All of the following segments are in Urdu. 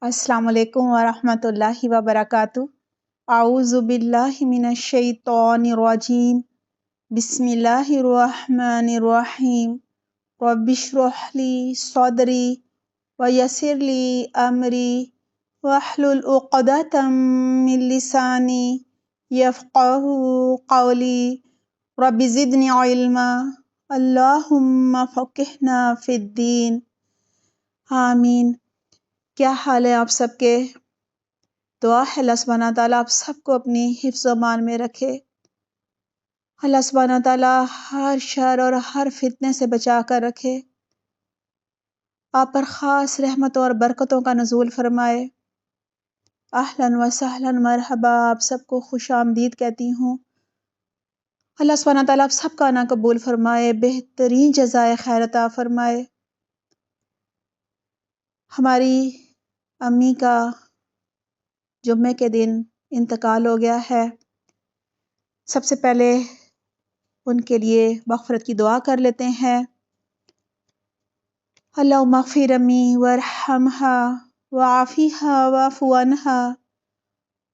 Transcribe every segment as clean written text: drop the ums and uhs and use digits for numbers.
السلام علیکم ورحمۃ اللہ وبرکاتہ۔ اعوذ باللہ من الشیطان الرجیم، بسم اللہ الرحمن الرحیم۔ رب اشرح لی صدری ویسر لی امری واحلل عقدۃ من لسانی یفقہوا قولی۔ رب زدنی علما، اللہم فقہنا فی الدین، آمین۔ کیا حال ہے آپ سب کے؟ دعا ہے اللہ سبحانہ تعالیٰ آپ سب کو اپنی حفظ و امان میں رکھے۔ اللہ سبحانہ تعالیٰ ہر شر اور ہر فتنے سے بچا کر رکھے، آپ پر خاص رحمتوں اور برکتوں کا نزول فرمائے۔ اہلاً و سہلاً مرحبا، آپ سب کو خوش آمدید کہتی ہوں۔ اللہ سبحانہ تعالیٰ آپ سب کا نا قبول فرمائے، بہترین جزائے خیر عطا فرمائے۔ ہماری امی کا جمعے کے دن انتقال ہو گیا ہے۔ سب سے پہلے ان کے لیے مغفرت کی دعا کر لیتے ہیں۔ اللہم اغفر امی وارحمہا وعافیہا واعف عنہا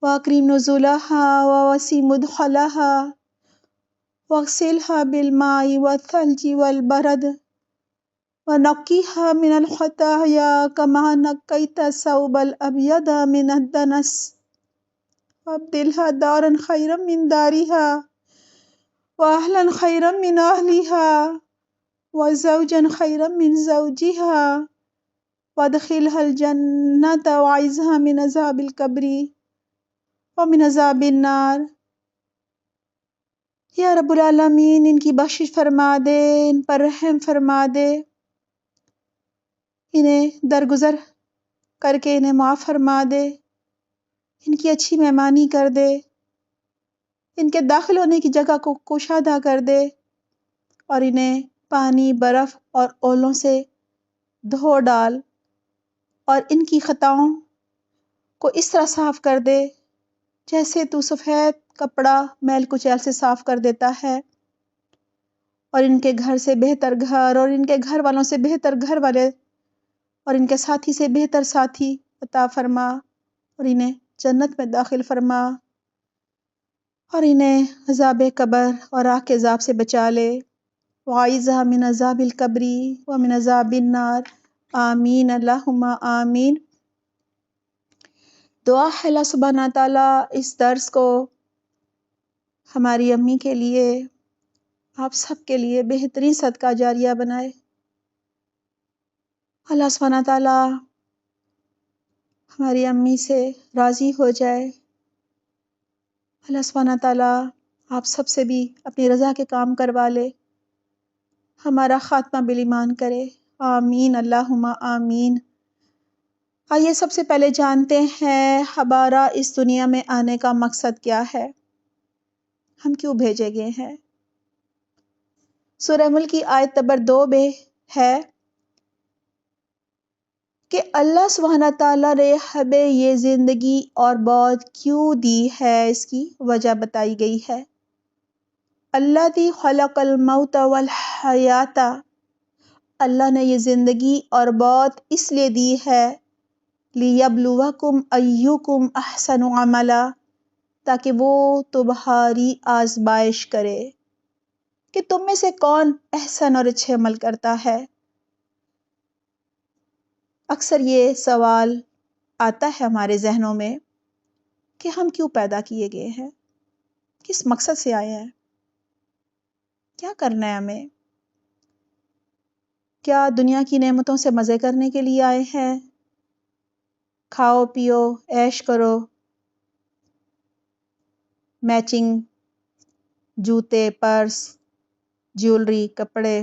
واکرم نزلہا ووسع مدخلہا واغسلہا بالماء والثلج والبرد ونقیہا من الخطایا کما نقیت الثوب الابیض من الدنس وابدلہا دارا خیرا من دارہا واہلا خیرا من اہلہا وزوجا خیرا من زوجہا وادخلہا الجنۃ وعزہا من عذاب القبر ومن عذاب النار۔ یا رب العالمین ان کی بخشش فرما دے، ان پر رحم فرما دے، انہیں درگزر کر کے انہیں معاف فرما دے، ان کی اچھی مہمانی کر دے، ان کے داخل ہونے کی جگہ کو کشادہ کر دے، اور انہیں پانی، برف اور اولوں سے دھو ڈال، اور ان کی خطاؤں کو اس طرح صاف کر دے جیسے تو سفید کپڑا میل کچیل سے صاف کر دیتا ہے، اور ان کے گھر سے بہتر گھر، اور ان کے گھر والوں سے بہتر گھر والے، اور ان کے ساتھی سے بہتر ساتھی عطا فرما، اور انہیں جنت میں داخل فرما، اور انہیں عذاب قبر اور آگ کے عذاب سے بچا لے۔ وَعِذْهَا مِنْ عَذَابِ الْقَبْرِ وَمِنْ عَذَابِ النَّارِ، آمین اللہم آمین۔ دعا ہے اللہ سبحانہ تعالیٰ اس درس کو ہماری امی کے لیے، آپ سب کے لیے بہترین صدقہ جاریہ بنائے۔ اللہ سبحانہ تعالیٰ ہماری امی سے راضی ہو جائے۔ اللہ سبحانہ تعالیٰ آپ سب سے بھی اپنی رضا کے کام کروا لے، ہمارا خاتمہ بالایمان کرے، آمین اللہم آمین۔ آئیے سب سے پہلے جانتے ہیں ہمارا اس دنیا میں آنے کا مقصد کیا ہے، ہم کیوں بھیجے گئے ہیں۔ سورہ ملک کی آیت نمبر 2 میں ہے کہ اللہ سبحانہ تعالیٰ نے ہمیں یہ زندگی اور موت کیوں دی ہے، اس کی وجہ بتائی گئی ہے۔ الذی خلق الموت والحیات، اللہ نے یہ زندگی اور موت اس لیے دی ہے، لیبلوکم ایکم احسن عملا، تاکہ وہ تمہاری آزمائش کرے کہ تم میں سے کون احسن اور اچھے عمل کرتا ہے۔ اکثر یہ سوال آتا ہے ہمارے ذہنوں میں کہ ہم کیوں پیدا کیے گئے ہیں، کس مقصد سے آئے ہیں، کیا کرنا ہے ہمیں؟ کیا دنیا کی نعمتوں سے مزے کرنے کے لیے آئے ہیں؟ کھاؤ پیو عیش کرو، میچنگ جوتے، پرس، جیولری، کپڑے،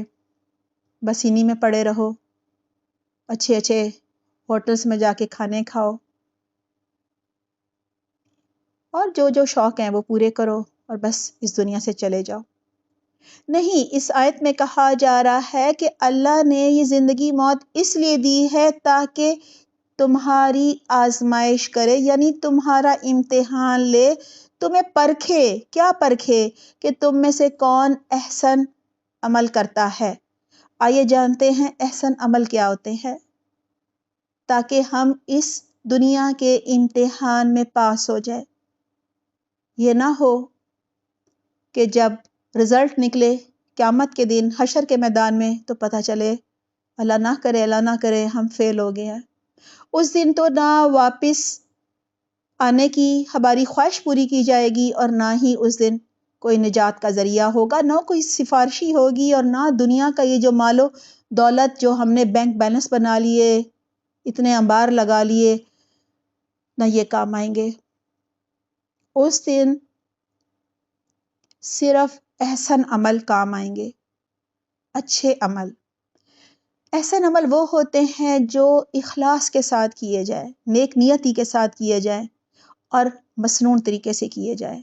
بس انہی میں پڑے رہو، اچھے اچھے ہوٹلز میں جا کے کھانے کھاؤ، اور جو جو شوق ہیں وہ پورے کرو، اور بس اس دنیا سے چلے جاؤ۔ نہیں، اس آیت میں کہا جا رہا ہے کہ اللہ نے یہ زندگی موت اس لیے دی ہے تاکہ تمہاری آزمائش کرے، یعنی تمہارا امتحان لے، تمہیں پرکھے۔ کیا پرکھے؟ کہ تم میں سے کون احسن عمل کرتا ہے۔ آئیے جانتے ہیں احسن عمل کیا ہوتے ہیں، تاکہ ہم اس دنیا کے امتحان میں پاس ہو جائے. یہ نہ ہو کہ جب رزلٹ نکلے قیامت کے دن حشر کے میدان میں تو پتہ چلے اللہ نہ کرے ہم فیل ہو گئے ہیں. اس دن تو نہ واپس آنے کی ہماری خواہش پوری کی جائے گی اور نہ ہی اس دن کوئی نجات کا ذریعہ ہوگا، نہ کوئی سفارشی ہوگی، اور نہ دنیا کا یہ جو مال و دولت جو ہم نے بینک بیلنس بنا لیے، اتنے انبار لگا لیے، نہ یہ کام آئیں گے. اس دن صرف احسن عمل کام آئیں گے. اچھے عمل، احسن عمل وہ ہوتے ہیں جو اخلاص کے ساتھ کیے جائیں، نیک نیتی کے ساتھ کیے جائیں اور مسنون طریقے سے کیے جائیں.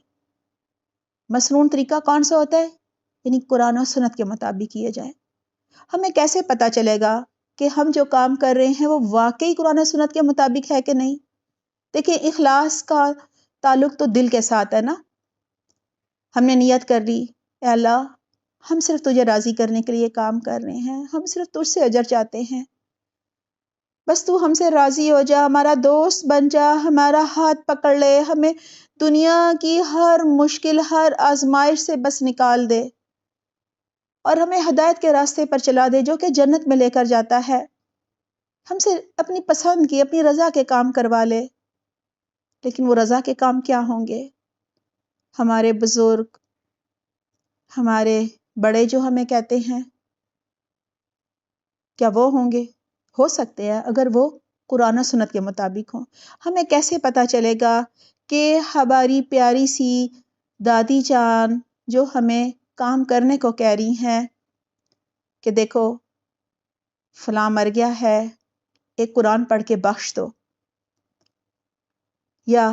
مسنون طریقہ کون سا ہوتا ہے؟ یعنی قرآن و سنت کے مطابق کیے جائیں. ہمیں کیسے پتہ چلے گا کہ ہم جو کام کر رہے ہیں وہ واقعی قرآن و سنت کے مطابق ہے کہ نہیں؟ دیکھیں، اخلاص کا تعلق تو دل کے ساتھ ہے نا. ہم نے نیت کر لی، اے اللہ ہم صرف تجھے راضی کرنے کے لیے کام کر رہے ہیں، ہم صرف تجھ سے اجر چاہتے ہیں، بس تو ہم سے راضی ہو جا، ہمارا دوست بن جا، ہمارا ہاتھ پکڑ لے، ہمیں دنیا کی ہر مشکل، ہر آزمائش سے بس نکال دے اور ہمیں ہدایت کے راستے پر چلا دے جو کہ جنت میں لے کر جاتا ہے. ہم سے اپنی پسند کی، اپنی رضا کے کام کروا لے. لیکن وہ رضا کے کام کیا ہوں گے؟ ہمارے بزرگ، ہمارے بڑے جو ہمیں کہتے ہیں، کیا وہ ہوں گے؟ ہو سکتے ہیں اگر وہ قرآن و سنت کے مطابق ہوں. ہمیں کیسے پتا چلے گا کہ ہماری پیاری سی دادی جان جو ہمیں کام کرنے کو کہہ رہی ہیں کہ دیکھو فلاں مر گیا ہے، ایک قرآن پڑھ کے بخش دو، یا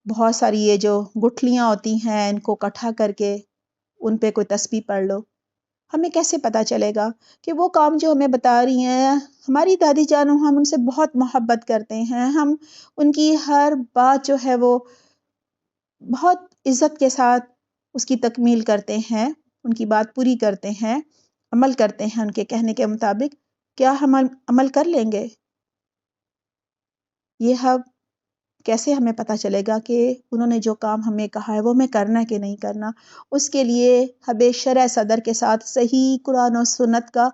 بہت ساری یہ جو گٹھلیاں ہوتی ہیں ان کو اکٹھا کر کے ان پہ کوئی تسبیح پڑھ لو. ہمیں کیسے پتا چلے گا کہ وہ کام جو ہمیں بتا رہی ہیں ہماری دادی جان، ہم ان سے بہت محبت کرتے ہیں، ہم ان کی ہر بات جو ہے وہ بہت عزت کے ساتھ اس کی تکمیل کرتے ہیں، ان کی بات پوری کرتے ہیں، عمل کرتے ہیں ان کے کہنے کے مطابق. کیا ہم عمل کر لیں گے؟ یہ کیسے ہمیں پتا چلے گا کہ انہوں نے جو کام ہمیں کہا ہے وہ ہمیں کرنا ہے کہ نہیں کرنا؟ اس کے لیے ہمیں شرع صدر کے ساتھ صحیح قرآن و سنت کا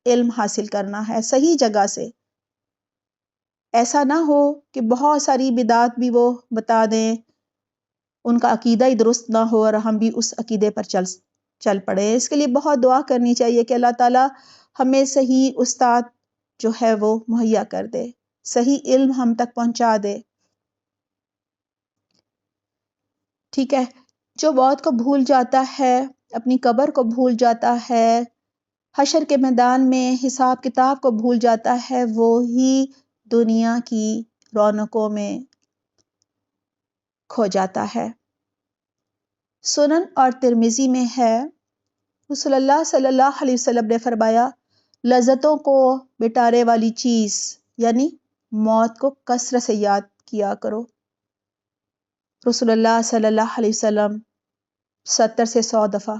علم حاصل کرنا ہے، صحیح جگہ سے. ایسا نہ ہو کہ بہت ساری بدعات بھی وہ بتا دیں، ان کا عقیدہ ہی درست نہ ہو اور ہم بھی اس عقیدے پر چل پڑے. اس کے لیے بہت دعا کرنی چاہیے کہ اللہ تعالیٰ ہمیں صحیح استاد جو ہے وہ مہیا کر دے، صحیح علم ہم تک پہنچا دے. ٹھیک ہے، جو موت کو بھول جاتا ہے، اپنی قبر کو بھول جاتا ہے، حشر کے میدان میں حساب کتاب کو بھول جاتا ہے، وہی دنیا کی رونقوں میں کھو جاتا ہے. سنن اور ترمذی میں ہے، رسول اللہ صلی اللہ علیہ وسلم نے فرمایا، لذتوں کو مٹانے والی چیز یعنی موت کو کثرت سے یاد کیا کرو. رسول اللہ صلی اللہ علیہ وسلم 70 سے 100 دفعہ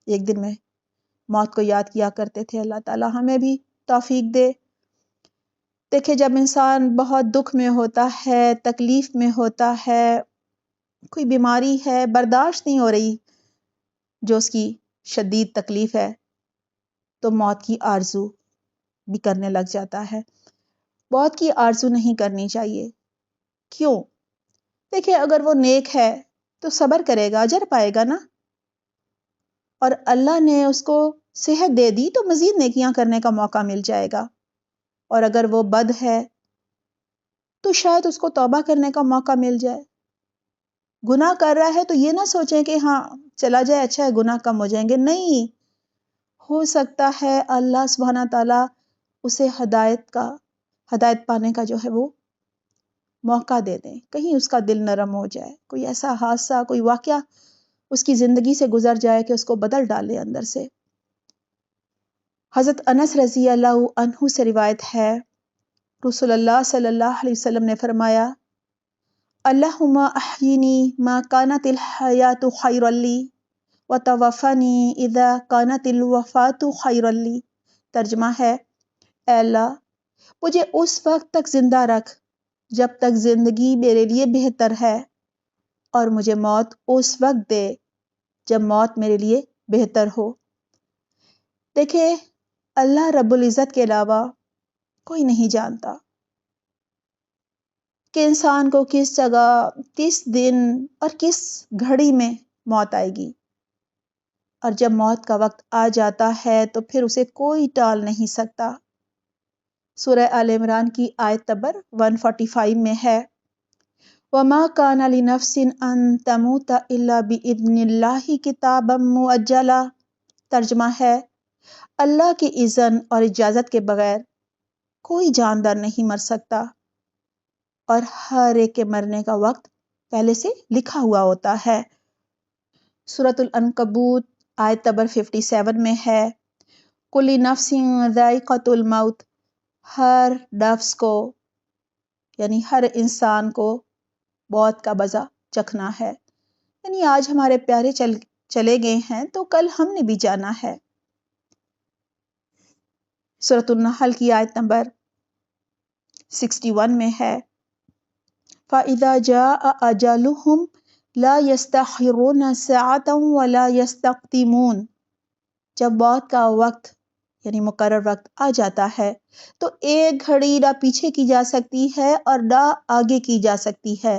ایک دن میں موت کو یاد کیا کرتے تھے. اللہ تعالیٰ ہمیں بھی توفیق دے. دیکھیں، جب انسان بہت دکھ میں ہوتا ہے، تکلیف میں ہوتا ہے، کوئی بیماری ہے، برداشت نہیں ہو رہی جو اس کی شدید تکلیف ہے، تو موت کی آرزو بھی کرنے لگ جاتا ہے. موت کی آرزو نہیں کرنی چاہیے. کیوں؟ دیکھیں، اگر وہ نیک ہے تو صبر کرے گا، اجر پائے گا نا. اور اللہ نے اس کو صحت دے دی تو مزید نیکیاں کرنے کا موقع مل جائے گا. اور اگر وہ بد ہے تو شاید اس کو توبہ کرنے کا موقع مل جائے. گناہ کر رہا ہے تو یہ نہ سوچیں کہ ہاں چلا جائے، اچھا ہے گناہ کم ہو جائیں گے. نہیں، ہو سکتا ہے اللہ سبحانہ تعالیٰ اسے ہدایت پانے کا جو ہے وہ موقع دے دیں، کہیں اس کا دل نرم ہو جائے، کوئی ایسا حادثہ، کوئی واقعہ اس کی زندگی سے گزر جائے کہ اس کو بدل ڈالے اندر سے. حضرت انس رضی اللہ عنہ سے روایت ہے، رسول اللہ صلی اللہ علیہ وسلم نے فرمایا، اللہم احیینی ما کانت الحیات خیرا لی وتوفنی اذا کانت الوفات خیرا لی. ترجمہ ہے، اے اللہ مجھے اس وقت تک زندہ رکھ جب تک زندگی میرے لیے بہتر ہے، اور مجھے موت اس وقت دے جب موت میرے لیے بہتر ہو۔ دیکھیں، اللہ رب العزت کے علاوہ کوئی نہیں جانتا کہ انسان کو کس جگہ، کس دن اور کس گھڑی میں موت آئے گی، اور جب موت کا وقت آ جاتا ہے تو پھر اسے کوئی ٹال نہیں سکتا۔ سورہ آل عمران کی آیت نمبر 145 میں ہے، وَمَا كَانَ لِنَفْسٍ أَن تَمُوتَ إِلَّا بِإِذْنِ اللَّهِ كِتَابًا مُؤَجَّلًا۔ ترجمہ ہے، اللہ کی اذن اور اجازت کے بغیر کوئی جاندار نہیں مر سکتا، اور ہر ایک کے مرنے کا وقت پہلے سے لکھا ہوا ہوتا ہے۔ سورۃ العنکبوت آیت نمبر 57 میں ہے، کُلُّ نَفْسٍ ذائقۃ الموت۔ ہر نفس کو یعنی ہر انسان کو موت کا مزہ چکھنا ہے، یعنی آج ہمارے پیارے چلے گئے ہیں تو کل ہم نے بھی جانا ہے۔ سورۃ النحل کی آیت نمبر 61 میں ہے، فَإِذَا جَاءَ أَجَلُهُمْ لَا يَسْتَأْخِرُونَ سَاعَةً وَلَا يَسْتَقْدِمُونَ۔ جب موت کا وقت یعنی مقرر وقت آ جاتا ہے تو ایک گھڑی نہ پیچھے کی جا سکتی ہے اور نہ آگے کی جا سکتی ہے،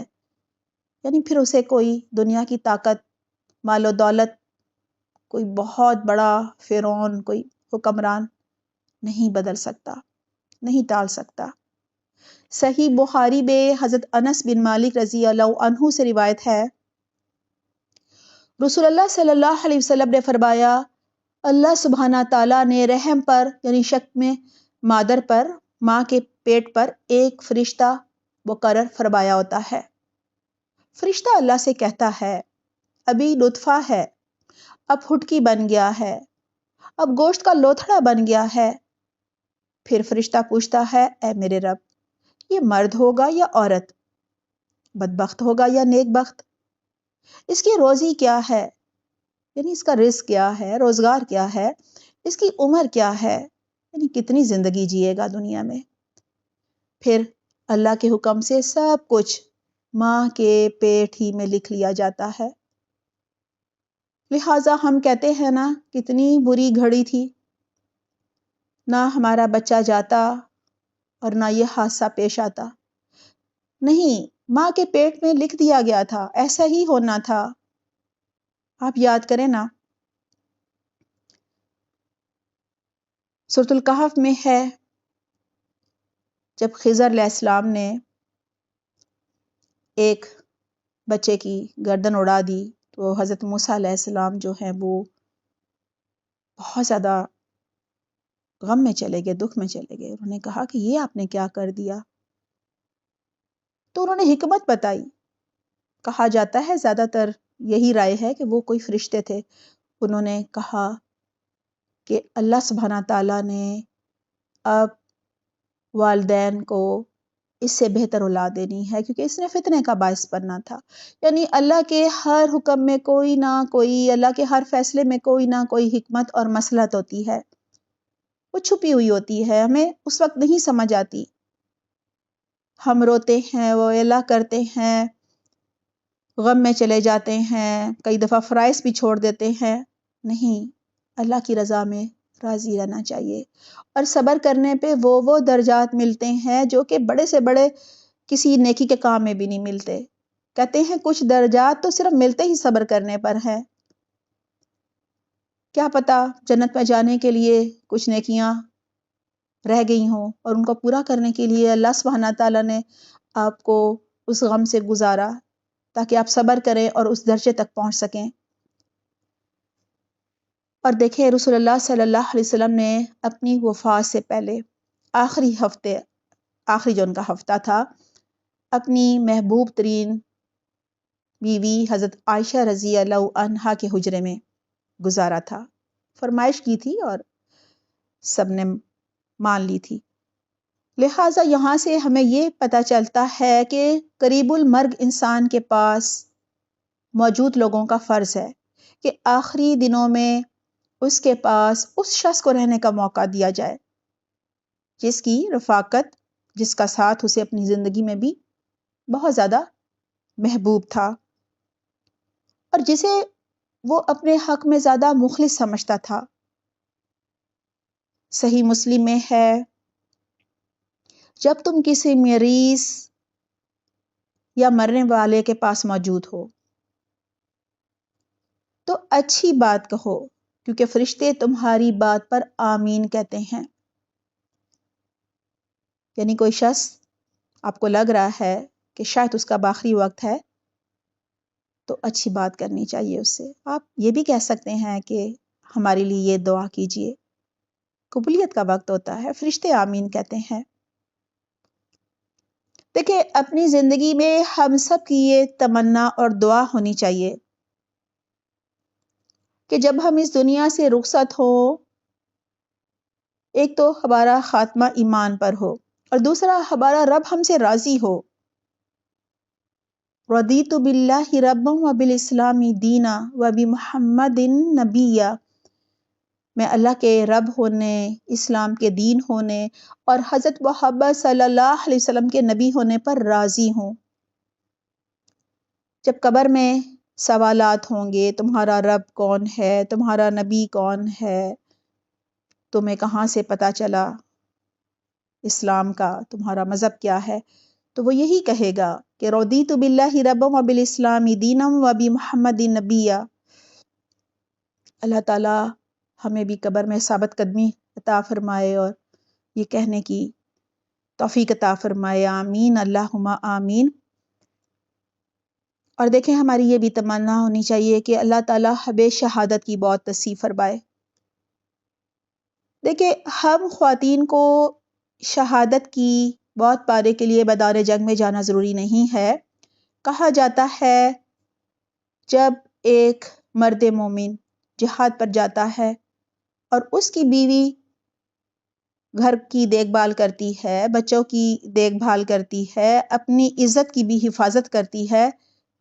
یعنی پھر اسے کوئی دنیا کی طاقت، مال و دولت، کوئی بہت بڑا فرعون، کوئی حکمران نہیں بدل سکتا، نہیں ٹال سکتا۔ صحیح بخاری میں حضرت انس بن مالک رضی اللہ عنہ سے روایت ہے، رسول اللہ صلی اللہ علیہ وسلم نے فرمایا، اللہ سبحانہ تعالیٰ نے رحم پر یعنی شک میں مادر پر، ماں کے پیٹ پر ایک فرشتہ مقرر فرمایا ہوتا ہے۔ فرشتہ اللہ سے کہتا ہے، ابھی نطفہ ہے، اب ہٹکی بن گیا ہے، اب گوشت کا لوتھڑا بن گیا ہے۔ پھر فرشتہ پوچھتا ہے، اے میرے رب، یہ مرد ہوگا یا عورت، بدبخت ہوگا یا نیک بخت، اس کی روزی کیا ہے، یعنی اس کا رزق کیا ہے، روزگار کیا ہے، اس کی عمر کیا ہے، یعنی کتنی زندگی جیے گا دنیا میں۔ پھر اللہ کے حکم سے سب کچھ ماں کے پیٹ ہی میں لکھ لیا جاتا ہے۔ لہٰذا ہم کہتے ہیں نا، کتنی بری گھڑی تھی، نہ ہمارا بچہ جاتا اور نہ یہ حادثہ پیش آتا۔ نہیں، ماں کے پیٹ میں لکھ دیا گیا تھا، ایسا ہی ہونا تھا۔ آپ یاد کریں نا، سورۃ الکہف میں ہے، جب خضر علیہ السلام نے ایک بچے کی گردن اڑا دی تو حضرت موسیٰ علیہ السلام جو ہیں وہ بہت زیادہ غم میں چلے گئے، دکھ میں چلے گئے۔ انہوں نے کہا کہ یہ آپ نے کیا کر دیا؟ تو انہوں نے حکمت بتائی۔ کہا جاتا ہے، زیادہ تر یہی رائے ہے کہ وہ کوئی فرشتے تھے۔ انہوں نے کہا کہ اللہ سبحانہ تعالیٰ نے اب والدین کو اس سے بہتر اولاد دینی ہے، کیونکہ اس نے فتنے کا باعث بننا تھا۔ یعنی اللہ کے ہر حکم میں کوئی نہ کوئی، اللہ کے ہر فیصلے میں کوئی نہ کوئی حکمت اور مصلحت ہوتی ہے، وہ چھپی ہوئی ہوتی ہے، ہمیں اس وقت نہیں سمجھ آتی۔ ہم روتے ہیں، وہ اللہ کرتے ہیں، غم میں چلے جاتے ہیں، کئی دفعہ فرائض بھی چھوڑ دیتے ہیں۔ نہیں، اللہ کی رضا میں راضی رہنا چاہیے، اور صبر کرنے پہ وہ درجات ملتے ہیں جو کہ بڑے سے بڑے کسی نیکی کے کام میں بھی نہیں ملتے۔ کہتے ہیں کچھ درجات تو صرف ملتے ہی صبر کرنے پر ہیں۔ کیا پتا جنت میں جانے کے لیے کچھ نیکیاں رہ گئی ہوں، اور ان کو پورا کرنے کے لیے اللہ سبحانہ تعالیٰ نے آپ کو اس غم سے گزارا تاکہ آپ صبر کریں اور اس درجے تک پہنچ سکیں۔ اور دیکھیں، رسول اللہ صلی اللہ علیہ وسلم نے اپنی وفات سے پہلے آخری جو ان کا ہفتہ تھا، اپنی محبوب ترین بیوی حضرت عائشہ رضی اللہ عنہا کے حجرے میں گزارا تھا۔ فرمائش کی تھی اور سب نے مان لی تھی۔ لہٰذا یہاں سے ہمیں یہ پتہ چلتا ہے کہ قریب المرگ انسان کے پاس موجود لوگوں کا فرض ہے کہ آخری دنوں میں اس کے پاس اس شخص کو رہنے کا موقع دیا جائے جس کی رفاقت، جس کا ساتھ اسے اپنی زندگی میں بھی بہت زیادہ محبوب تھا اور جسے وہ اپنے حق میں زیادہ مخلص سمجھتا تھا۔ صحیح مسلم میں ہے، جب تم کسی مریض یا مرنے والے کے پاس موجود ہو تو اچھی بات کہو، کیونکہ فرشتے تمہاری بات پر آمین کہتے ہیں۔ یعنی کوئی شخص آپ کو لگ رہا ہے کہ شاید اس کا آخری وقت ہے تو اچھی بات کرنی چاہیے اس سے۔ آپ یہ بھی کہہ سکتے ہیں کہ ہمارے لیے یہ دعا کیجئے، قبولیت کا وقت ہوتا ہے، فرشتے آمین کہتے ہیں۔ دیکھیں، اپنی زندگی میں ہم سب کی یہ تمنا اور دعا ہونی چاہیے کہ جب ہم اس دنیا سے رخصت ہو، ایک تو ہمارا خاتمہ ایمان پر ہو اور دوسرا ہمارا رب ہم سے راضی ہو۔ رضیت باللہ ربا وبالاسلام دینا وبمحمد نبیا، میں اللہ کے رب ہونے، اسلام کے دین ہونے اور حضرت محمد صلی اللہ علیہ وسلم کے نبی ہونے پر راضی ہوں۔ جب قبر میں سوالات ہوں گے، تمہارا رب کون ہے، تمہارا نبی کون ہے، تمہیں کہاں سے پتہ چلا اسلام کا، تمہارا مذہب کیا ہے، تو وہ یہی کہے گا کہ رضیت باللہ ربا وبالاسلام دینا وبمحمد نبیا۔ اللہ تعالی ہمیں بھی قبر میں ثابت قدمی عطا فرمائے اور یہ کہنے کی توفیق عطا فرمائے، آمین اللہم آمین۔ اور دیکھیں، ہماری یہ بھی تمنا ہونی چاہیے کہ اللہ تعالی ہمیں شہادت کی بہت نصیب فرمائے۔ دیکھیں، ہم خواتین کو شہادت کی بہت پانے کے لیے میدان جنگ میں جانا ضروری نہیں ہے۔ کہا جاتا ہے جب ایک مرد مومن جہاد پر جاتا ہے اور اس کی بیوی گھر کی دیکھ بھال کرتی ہے، بچوں کی دیکھ بھال کرتی ہے، اپنی عزت کی بھی حفاظت کرتی ہے،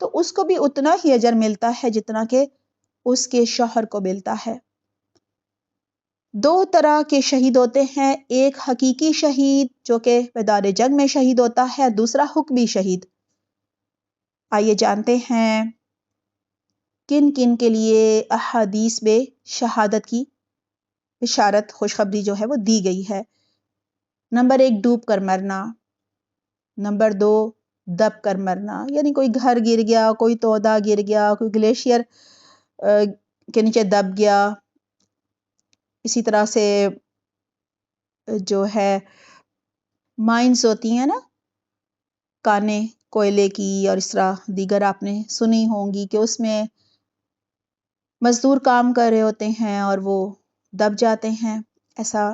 تو اس کو بھی اتنا ہی اجر ملتا ہے جتنا کہ اس کے شوہر کو ملتا ہے۔ دو طرح کے شہید ہوتے ہیں، ایک حقیقی شہید جو کہ میدان جنگ میں شہید ہوتا ہے، دوسرا حکمی شہید۔ آئیے جانتے ہیں کن کن کے لیے احادیث میں شہادت کی بشارت، خوشخبری جو ہے وہ دی گئی ہے۔ نمبر 1، ڈوب کر مرنا۔ نمبر 2، دب کر مرنا، یعنی کوئی گھر گر گیا، کوئی تودا گر گیا، کوئی گلیشیئر کے نیچے دب گیا۔ اسی طرح سے جو ہے مائنز ہوتی ہیں نا، کانے کوئلے کی، اور اس طرح دیگر آپ نے سنی ہوں گی کہ اس میں مزدور کام کر رہے ہوتے ہیں اور وہ دب جاتے ہیں، ایسا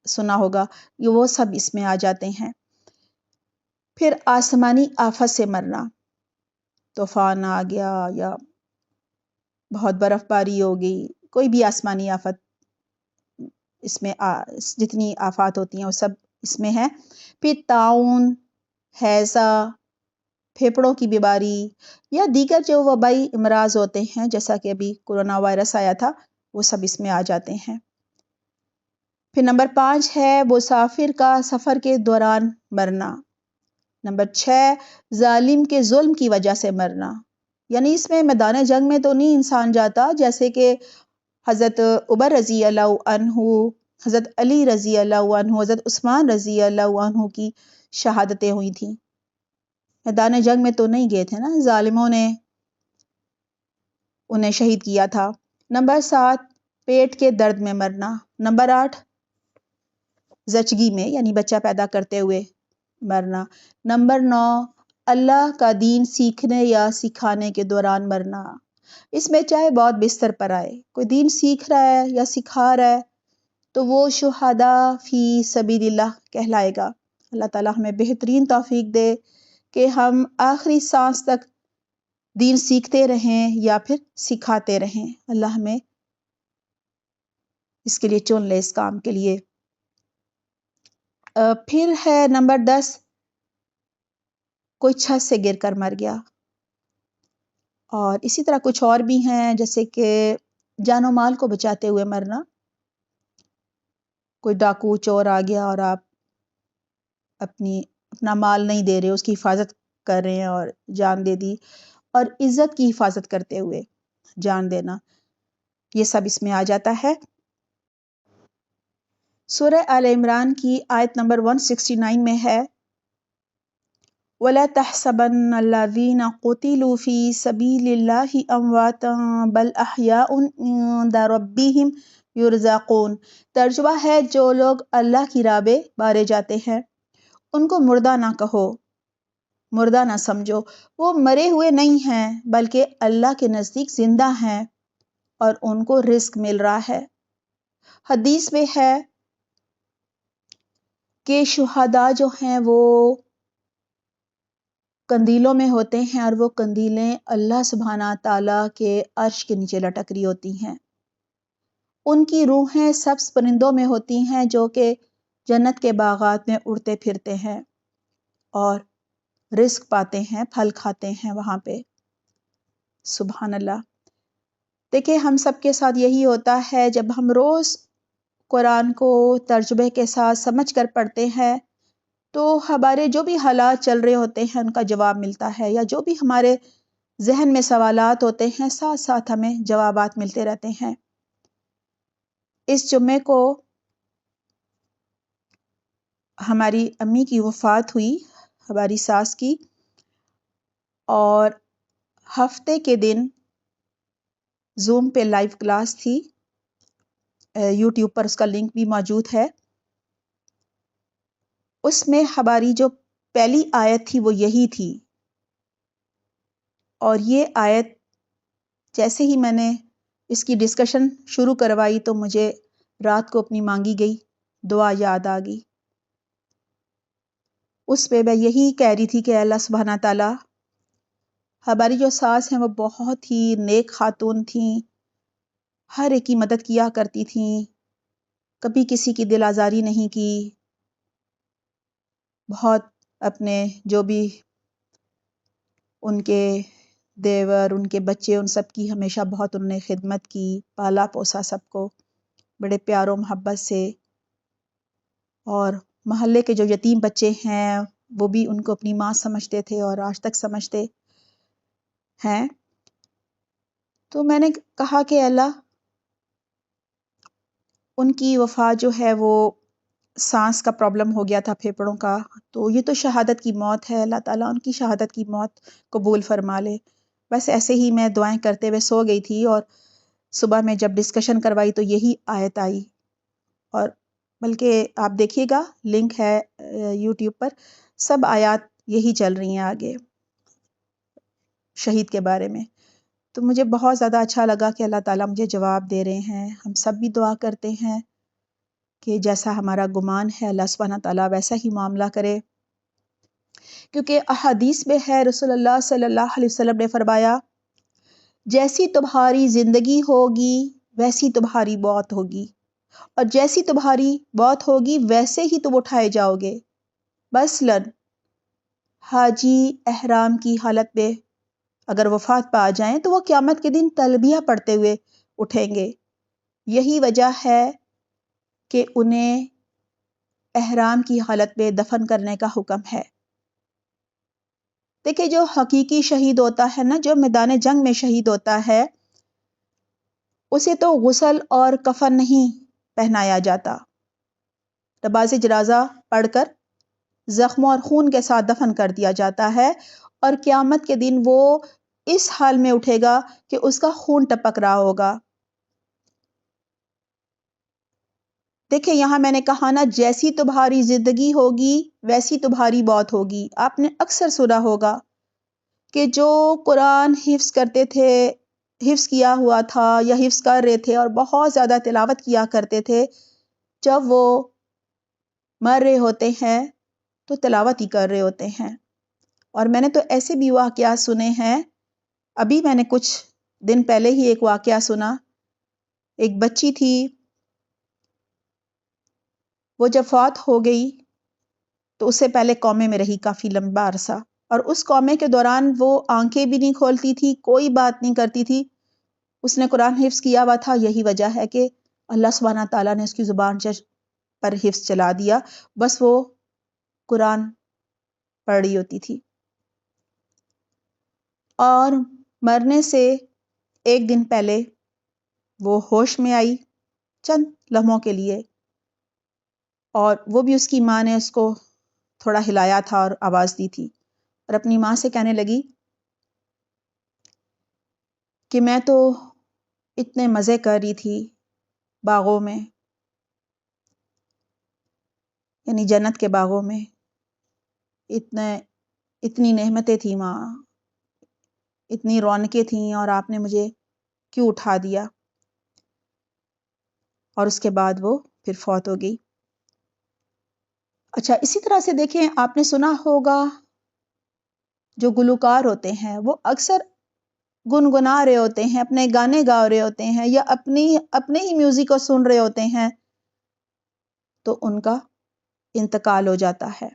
سنا ہوگا، یہ وہ سب اس میں آ جاتے ہیں۔ پھر آسمانی آفت سے مرنا، طوفان آ گیا یا بہت برف باری ہو گئی، کوئی بھی آسمانی آفت، اس میں جتنی آفات ہوتی ہیں وہ سب اس میں ہے۔ پھر طاعون، ہیضہ، پھیپھڑوں کی بیماری یا دیگر جو وبائی امراض ہوتے ہیں، جیسا کہ ابھی کورونا وائرس آیا تھا، وہ سب اس میں آ جاتے ہیں۔ پھر نمبر 5 ہے مسافر کا سفر کے دوران مرنا۔ نمبر 6، ظالم کے ظلم کی وجہ سے مرنا، یعنی اس میں میدان جنگ میں تو نہیں انسان جاتا، جیسے کہ حضرت عمر رضی اللہ عنہ، حضرت علی رضی اللہ عنہ، حضرت عثمان رضی اللہ عنہ کی شہادتیں ہوئی تھیں۔ میدان جنگ میں تو نہیں گئے تھے نا، ظالموں نے انہیں شہید کیا تھا۔ نمبر 7، پیٹ کے درد میں مرنا۔ نمبر 8، زچگی میں، یعنی بچہ پیدا کرتے ہوئے مرنا۔ نمبر 9، اللہ کا دین سیکھنے یا سکھانے کے دوران مرنا۔ اس میں چاہے بہت بستر پر آئے، کوئی دین سیکھ رہا ہے یا سکھا رہا ہے تو وہ شہداء فی سبیل اللہ کہلائے گا۔ اللہ تعالی ہمیں بہترین توفیق دے کہ ہم آخری سانس تک دین سیکھتے رہیں یا پھر سکھاتے رہیں۔ اللہ ہمیں اس کے لیے چن لے، اس کام کے لیے۔ پھر ہے نمبر 10، کوئی چھت سے گر کر مر گیا۔ اور اسی طرح کچھ اور بھی ہیں، جیسے کہ جان و مال کو بچاتے ہوئے مرنا۔ کوئی ڈاکو چور آ گیا اور آپ اپنا مال نہیں دے رہے، اس کی حفاظت کر رہے ہیں اور جان دے دی، اور عزت کی حفاظت کرتے ہوئے جان دینا، یہ سب اس میں آ جاتا ہے۔ سورہ آل عمران کی آیت نمبر 169 میں ہے وَلَا تَحْسَبَنَّ الَّذِينَ قُتِلُوا فِي سَبِيلِ اللَّهِ أَمْوَاتًا بَلْ أَحْيَاءٌ عِندَ رَبِّهِمْ يُرْزَقُونَ۔ ترجمہ ہے جو لوگ اللہ کی راہ میں مارے جاتے ہیں ان کو مردہ نہ کہو، مردہ نہ سمجھو، وہ مرے ہوئے نہیں ہیں بلکہ اللہ کے نزدیک زندہ ہیں اور ان کو رزق مل رہا ہے۔ حدیث میں ہے کہ شہداء جو ہیں وہ قندیلوں میں ہوتے ہیں اور وہ قندیلیں اللہ سبحانہ تعالیٰ کے عرش کے نیچے لٹک رہی ہوتی ہیں۔ ان کی روحیں سبز پرندوں میں ہوتی ہیں جو کہ جنت کے باغات میں اڑتے پھرتے ہیں اور رزق پاتے ہیں، پھل کھاتے ہیں وہاں پہ۔ سبحان اللہ۔ دیکھیں ہم سب کے ساتھ یہی ہوتا ہے، جب ہم روز قرآن کو ترجمے کے ساتھ سمجھ کر پڑھتے ہیں تو ہمارے جو بھی حالات چل رہے ہوتے ہیں ان کا جواب ملتا ہے، یا جو بھی ہمارے ذہن میں سوالات ہوتے ہیں ساتھ ساتھ ہمیں جوابات ملتے رہتے ہیں۔ اس جمعے کو ہماری امی کی وفات ہوئی، ہماری ساس کی، اور ہفتے کے دن زوم پہ لائیو کلاس تھی، یوٹیوب پر اس کا لنک بھی موجود ہے۔ اس میں ہماری جو پہلی آیت تھی وہ یہی تھی، اور یہ آیت جیسے ہی میں نے اس کی ڈسکشن شروع کروائی تو مجھے رات کو اپنی مانگی گئی دعا یاد آ گئی۔ اس پہ میں یہی کہہ رہی تھی کہ اللہ سبحانہ تعالیٰ، ہماری جو ساس ہیں وہ بہت ہی نیک خاتون تھیں، ہر ایک کی مدد کیا کرتی تھیں، کبھی کسی کی دل آزاری نہیں کی، بہت اپنے جو بھی ان کے دیور، ان کے بچے، ان سب کی ہمیشہ بہت انہوں نے خدمت کی، پالا پوسا سب کو بڑے پیار و محبت سے، اور محلے کے جو یتیم بچے ہیں وہ بھی ان کو اپنی ماں سمجھتے تھے اور آج تک سمجھتے ہیں۔ تو میں نے کہا کہ اللہ، ان کی وفات جو ہے وہ سانس کا پرابلم ہو گیا تھا، پھیپھڑوں کا، تو یہ تو شہادت کی موت ہے، اللہ تعالیٰ ان کی شہادت کی موت قبول فرما لے۔ بس ایسے ہی میں دعائیں کرتے ہوئے سو گئی تھی، اور صبح میں جب ڈسکشن کروائی تو یہی آیت آئی، اور بلکہ آپ دیکھیے گا لنک ہے یوٹیوب پر، سب آیات یہی چل رہی ہیں آگے شہید کے بارے میں۔ تو مجھے بہت زیادہ اچھا لگا کہ اللہ تعالیٰ مجھے جواب دے رہے ہیں۔ ہم سب بھی دعا کرتے ہیں کہ جیسا ہمارا گمان ہے اللہ سبحانہ تعالیٰ ویسا ہی معاملہ کرے، کیونکہ احادیث میں ہے، رسول اللہ صلی اللہ علیہ وسلم نے فرمایا جیسی تمہاری زندگی ہوگی ویسی تمہاری موت ہوگی، اور جیسی تمہاری موت ہوگی ویسے ہی تم اٹھائے جاؤ گے۔ مثلاً حاجی احرام کی حالت میں اگر وفات پا جائیں تو وہ قیامت کے دن تلبیہ پڑھتے ہوئے اٹھیں گے۔ یہی وجہ ہے کہ انہیں احرام کی حالت میں دفن کرنے کا حکم ہے۔ دیکھیں جو حقیقی شہید ہوتا ہے نا، جو میدان جنگ میں شہید ہوتا ہے، اسے تو غسل اور کفن نہیں پہنایا جاتا، نماز جنازہ پڑھ کر زخموں اور خون کے ساتھ دفن کر دیا جاتا ہے، اور قیامت کے دن وہ اس حال میں اٹھے گا کہ اس کا خون ٹپک رہا ہوگا۔ دیکھیں یہاں میں نے کہا نا، جیسی تمہاری زندگی ہوگی ویسی تمہاری موت ہوگی۔ آپ نے اکثر سنا ہوگا کہ جو قرآن حفظ کرتے تھے، حفظ کیا ہوا تھا یا حفظ کر رہے تھے اور بہت زیادہ تلاوت کیا کرتے تھے، جب وہ مر رہے ہوتے ہیں تو تلاوت ہی کر رہے ہوتے ہیں۔ اور میں نے تو ایسے بھی واقعات سنے ہیں، ابھی میں نے کچھ دن پہلے ہی ایک واقعہ سنا، ایک بچی تھی، وہ جب فوت ہو گئی تو اس سے پہلے قومے میں رہی کافی لمبا عرصہ، اور اس قومے کے دوران وہ آنکھیں بھی نہیں کھولتی تھی، کوئی بات نہیں کرتی تھی۔ اس نے قرآن حفظ کیا ہوا تھا، یہی وجہ ہے کہ اللہ سبحانہ تعالیٰ نے اس کی زبان پر حفظ چلا دیا، بس وہ قرآن پڑھ رہی ہوتی تھی۔ اور مرنے سے ایک دن پہلے وہ ہوش میں آئی چند لمحوں کے لیے، اور وہ بھی اس کی ماں نے اس کو تھوڑا ہلایا تھا اور آواز دی تھی، اور اپنی ماں سے کہنے لگی کہ میں تو اتنے مزے کر رہی تھی باغوں میں، یعنی جنت کے باغوں میں، اتنی نعمتیں تھیں ماں، اتنی رونقیں تھیں، اور آپ نے مجھے کیوں اٹھا دیا؟ اور اس کے بعد وہ پھر فوت ہو گئی۔ اچھا، اسی طرح سے دیکھیں، آپ نے سنا ہوگا جو گلوکار ہوتے ہیں وہ اکثر گنگنا رہے ہوتے ہیں، اپنے گانے گا رہے ہوتے ہیں، یا اپنے ہی میوزک کو سن رہے ہوتے ہیں، تو ان کا انتقال ہو جاتا ہے۔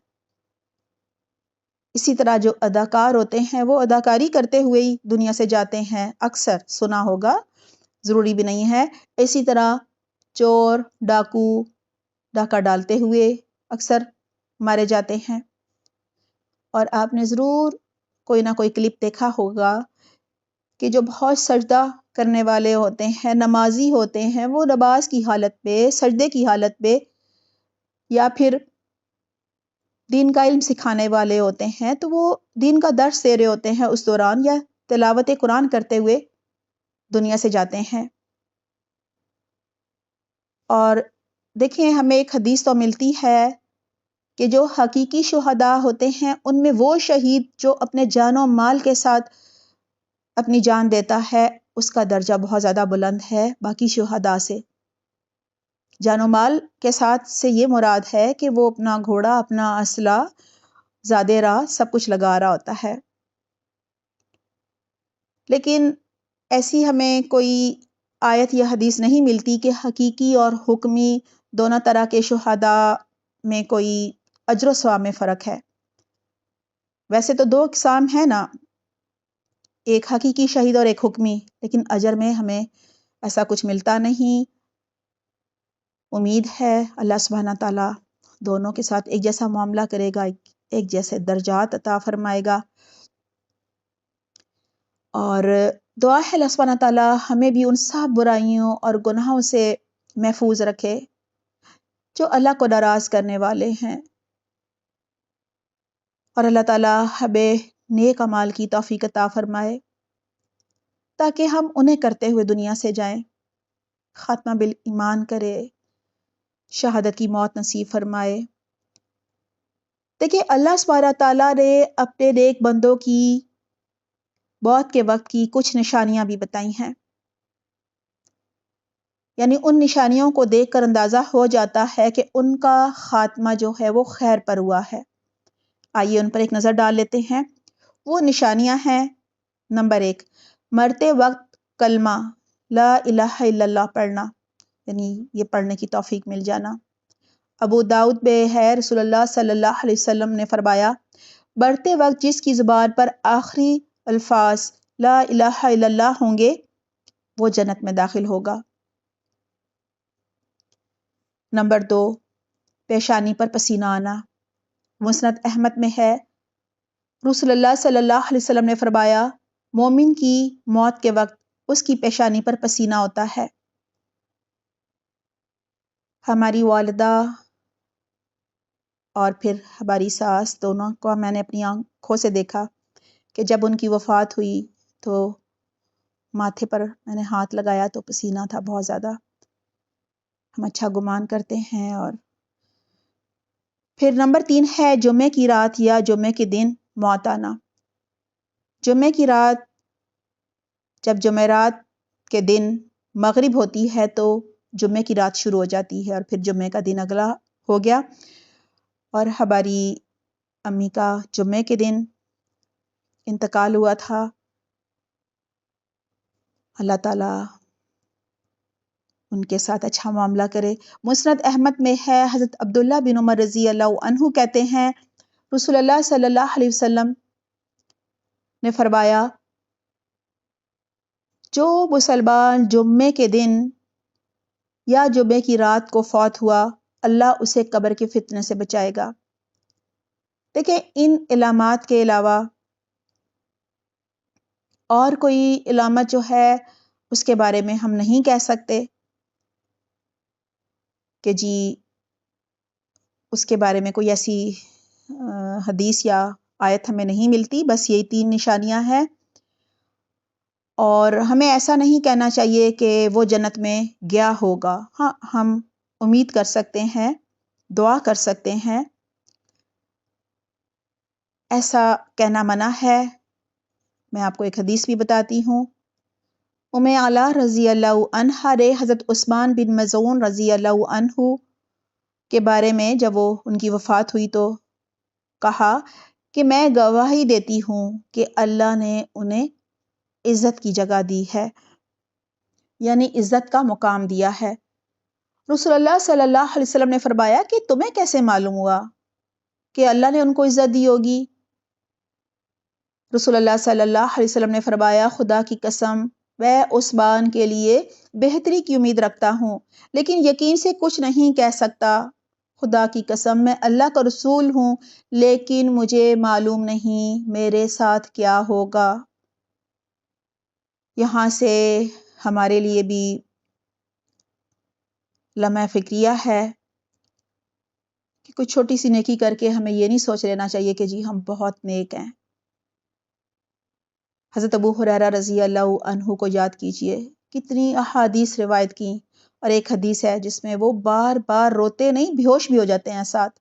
اسی طرح جو اداکار ہوتے ہیں وہ اداکاری کرتے ہوئے ہی دنیا سے جاتے ہیں، اکثر سنا ہوگا، ضروری بھی نہیں ہے۔ اسی طرح چور ڈاکو ڈاکہ ڈالتے ہوئے اکثر مارے جاتے ہیں، اور آپ نے ضرور کوئی نہ کوئی کلپ دیکھا ہوگا کہ جو بہت سجدہ کرنے والے ہوتے ہیں، نمازی ہوتے ہیں، وہ نماز کی حالت پہ، سجدے کی حالت پہ، یا پھر دین کا علم سکھانے والے ہوتے ہیں تو وہ دین کا درس دے رہے ہوتے ہیں اس دوران، یا تلاوت قرآن کرتے ہوئے دنیا سے جاتے ہیں۔ اور دیکھیں، ہمیں ایک حدیث تو ملتی ہے کہ جو حقیقی شہداء ہوتے ہیں ان میں وہ شہید جو اپنے جان و مال کے ساتھ اپنی جان دیتا ہے، اس کا درجہ بہت زیادہ بلند ہے باقی شہداء سے۔ جان و مال کے ساتھ سے یہ مراد ہے کہ وہ اپنا گھوڑا، اپنا اسلحہ، زادے راہ سب کچھ لگا رہا ہوتا ہے۔ لیکن ایسی ہمیں کوئی آیت یا حدیث نہیں ملتی کہ حقیقی اور حکمی دونوں طرح کے شہداء میں کوئی اجر و ثواب میں فرق ہے۔ ویسے تو دو اقسام ہیں نا، ایک حقیقی شہید اور ایک حکمی، لیکن اجر میں ہمیں ایسا کچھ ملتا نہیں۔ امید ہے اللہ سبحانہ تعالیٰ دونوں کے ساتھ ایک جیسا معاملہ کرے گا، ایک جیسے درجات عطا فرمائے گا، اور دعا ہے اللہ سبحانہ تعالیٰ ہمیں بھی ان سب برائیوں اور گناہوں سے محفوظ رکھے جو اللہ کو ناراض کرنے والے ہیں، اور اللہ تعالیٰ ہمیں نیک اعمال کی توفیق عطا فرمائے تاکہ ہم انہیں کرتے ہوئے دنیا سے جائیں، خاتمہ بالایمان کرے، شہادت کی موت نصیب فرمائے۔ دیکھیں، اللہ سبحانہ تعالیٰ نے اپنے نیک بندوں کی موت کے وقت کی کچھ نشانیاں بھی بتائی ہیں، یعنی ان نشانیوں کو دیکھ کر اندازہ ہو جاتا ہے کہ ان کا خاتمہ جو ہے وہ خیر پر ہوا ہے۔ آئیے ان پر ایک نظر ڈال لیتے ہیں۔ وہ نشانیاں ہیں: نمبر 1، مرتے وقت کلمہ لا الہ الا اللہ پڑھنا، یعنی یہ پڑھنے کی توفیق مل جانا۔ ابو داؤد میں ہے، رسول اللہ صلی اللہ علیہ وسلم نے فرمایا، مرتے وقت جس کی زبان پر آخری الفاظ لا الہ الا اللہ ہوں گے وہ جنت میں داخل ہوگا۔ نمبر 2، پیشانی پر پسینہ آنا۔ مسند احمد میں ہے، رسول اللہ صلی اللہ علیہ وسلم نے فرمایا، مومن کی موت کے وقت اس کی پیشانی پر پسینہ ہوتا ہے۔ ہماری والدہ اور پھر ہماری ساس دونوں کو میں نے اپنی آنکھوں سے دیکھا کہ جب ان کی وفات ہوئی تو ماتھے پر میں نے ہاتھ لگایا تو پسینہ تھا بہت زیادہ۔ ہم اچھا گمان کرتے ہیں۔ اور پھر نمبر 3 ہے جمعے کی رات یا جمعے کے دن موت آنا۔ جمعے کی رات، جب جمعرات کے دن مغرب ہوتی ہے تو جمعے کی رات شروع ہو جاتی ہے، اور پھر جمعے کا دن اگلا ہو گیا، اور ہماری امی کا جمعے کے دن انتقال ہوا تھا۔ اللہ تعالیٰ ان کے ساتھ اچھا معاملہ کرے۔ مسند احمد میں ہے، حضرت عبداللہ بن عمر رضی اللہ عنہ کہتے ہیں، رسول اللہ صلی اللہ علیہ وسلم نے فرمایا، جو مسلمان جمعے کے دن یا جمعے کی رات کو فوت ہوا اللہ اسے قبر کے فتنے سے بچائے گا۔ دیکھیں، ان علامات کے علاوہ اور کوئی علامت جو ہے اس کے بارے میں ہم نہیں کہہ سکتے کہ جی اس کے بارے میں کوئی ایسی حدیث یا آیت ہمیں نہیں ملتی. بس یہی 3 نشانیاں ہیں. اور ہمیں ایسا نہیں کہنا چاہیے کہ وہ جنت میں گیا ہوگا. ہاں، ہم امید کر سکتے ہیں، دعا کر سکتے ہیں. ایسا کہنا منع ہے. میں آپ کو ایک حدیث بھی بتاتی ہوں. اعلیٰ رضی اللہ عنہ نے حضرت عثمان بن مظعون رضی اللہ عنہ کے بارے میں جب ان کی وفات ہوئی تو کہا کہ میں گواہی دیتی ہوں کہ اللہ نے انہیں عزت کی جگہ دی ہے، یعنی عزت کا مقام دیا ہے. رسول اللہ صلی اللہ علیہ وسلم نے فرمایا کہ تمہیں کیسے معلوم ہوا کہ اللہ نے ان کو عزت دی ہوگی؟ رسول اللہ صلی اللہ علیہ وسلم نے فرمایا خدا کی قسم میں عثمان کے لیے بہتری کی امید رکھتا ہوں، لیکن یقین سے کچھ نہیں کہہ سکتا. خدا کی قسم میں اللہ کا رسول ہوں، لیکن مجھے معلوم نہیں میرے ساتھ کیا ہوگا. یہاں سے ہمارے لیے بھی لمحہ فکریہ ہے کہ کوئی چھوٹی سی نیکی کر کے ہمیں یہ نہیں سوچ لینا چاہیے کہ جی ہم بہت نیک ہیں. حضرت ابو ہریرہ رضی اللہ عنہ کو یاد کیجئے، کتنی احادیث روایت کی، اور ایک حدیث ہے جس میں وہ بار بار روتے نہیں، بے ہوش بھی ہو جاتے ہیں ساتھ،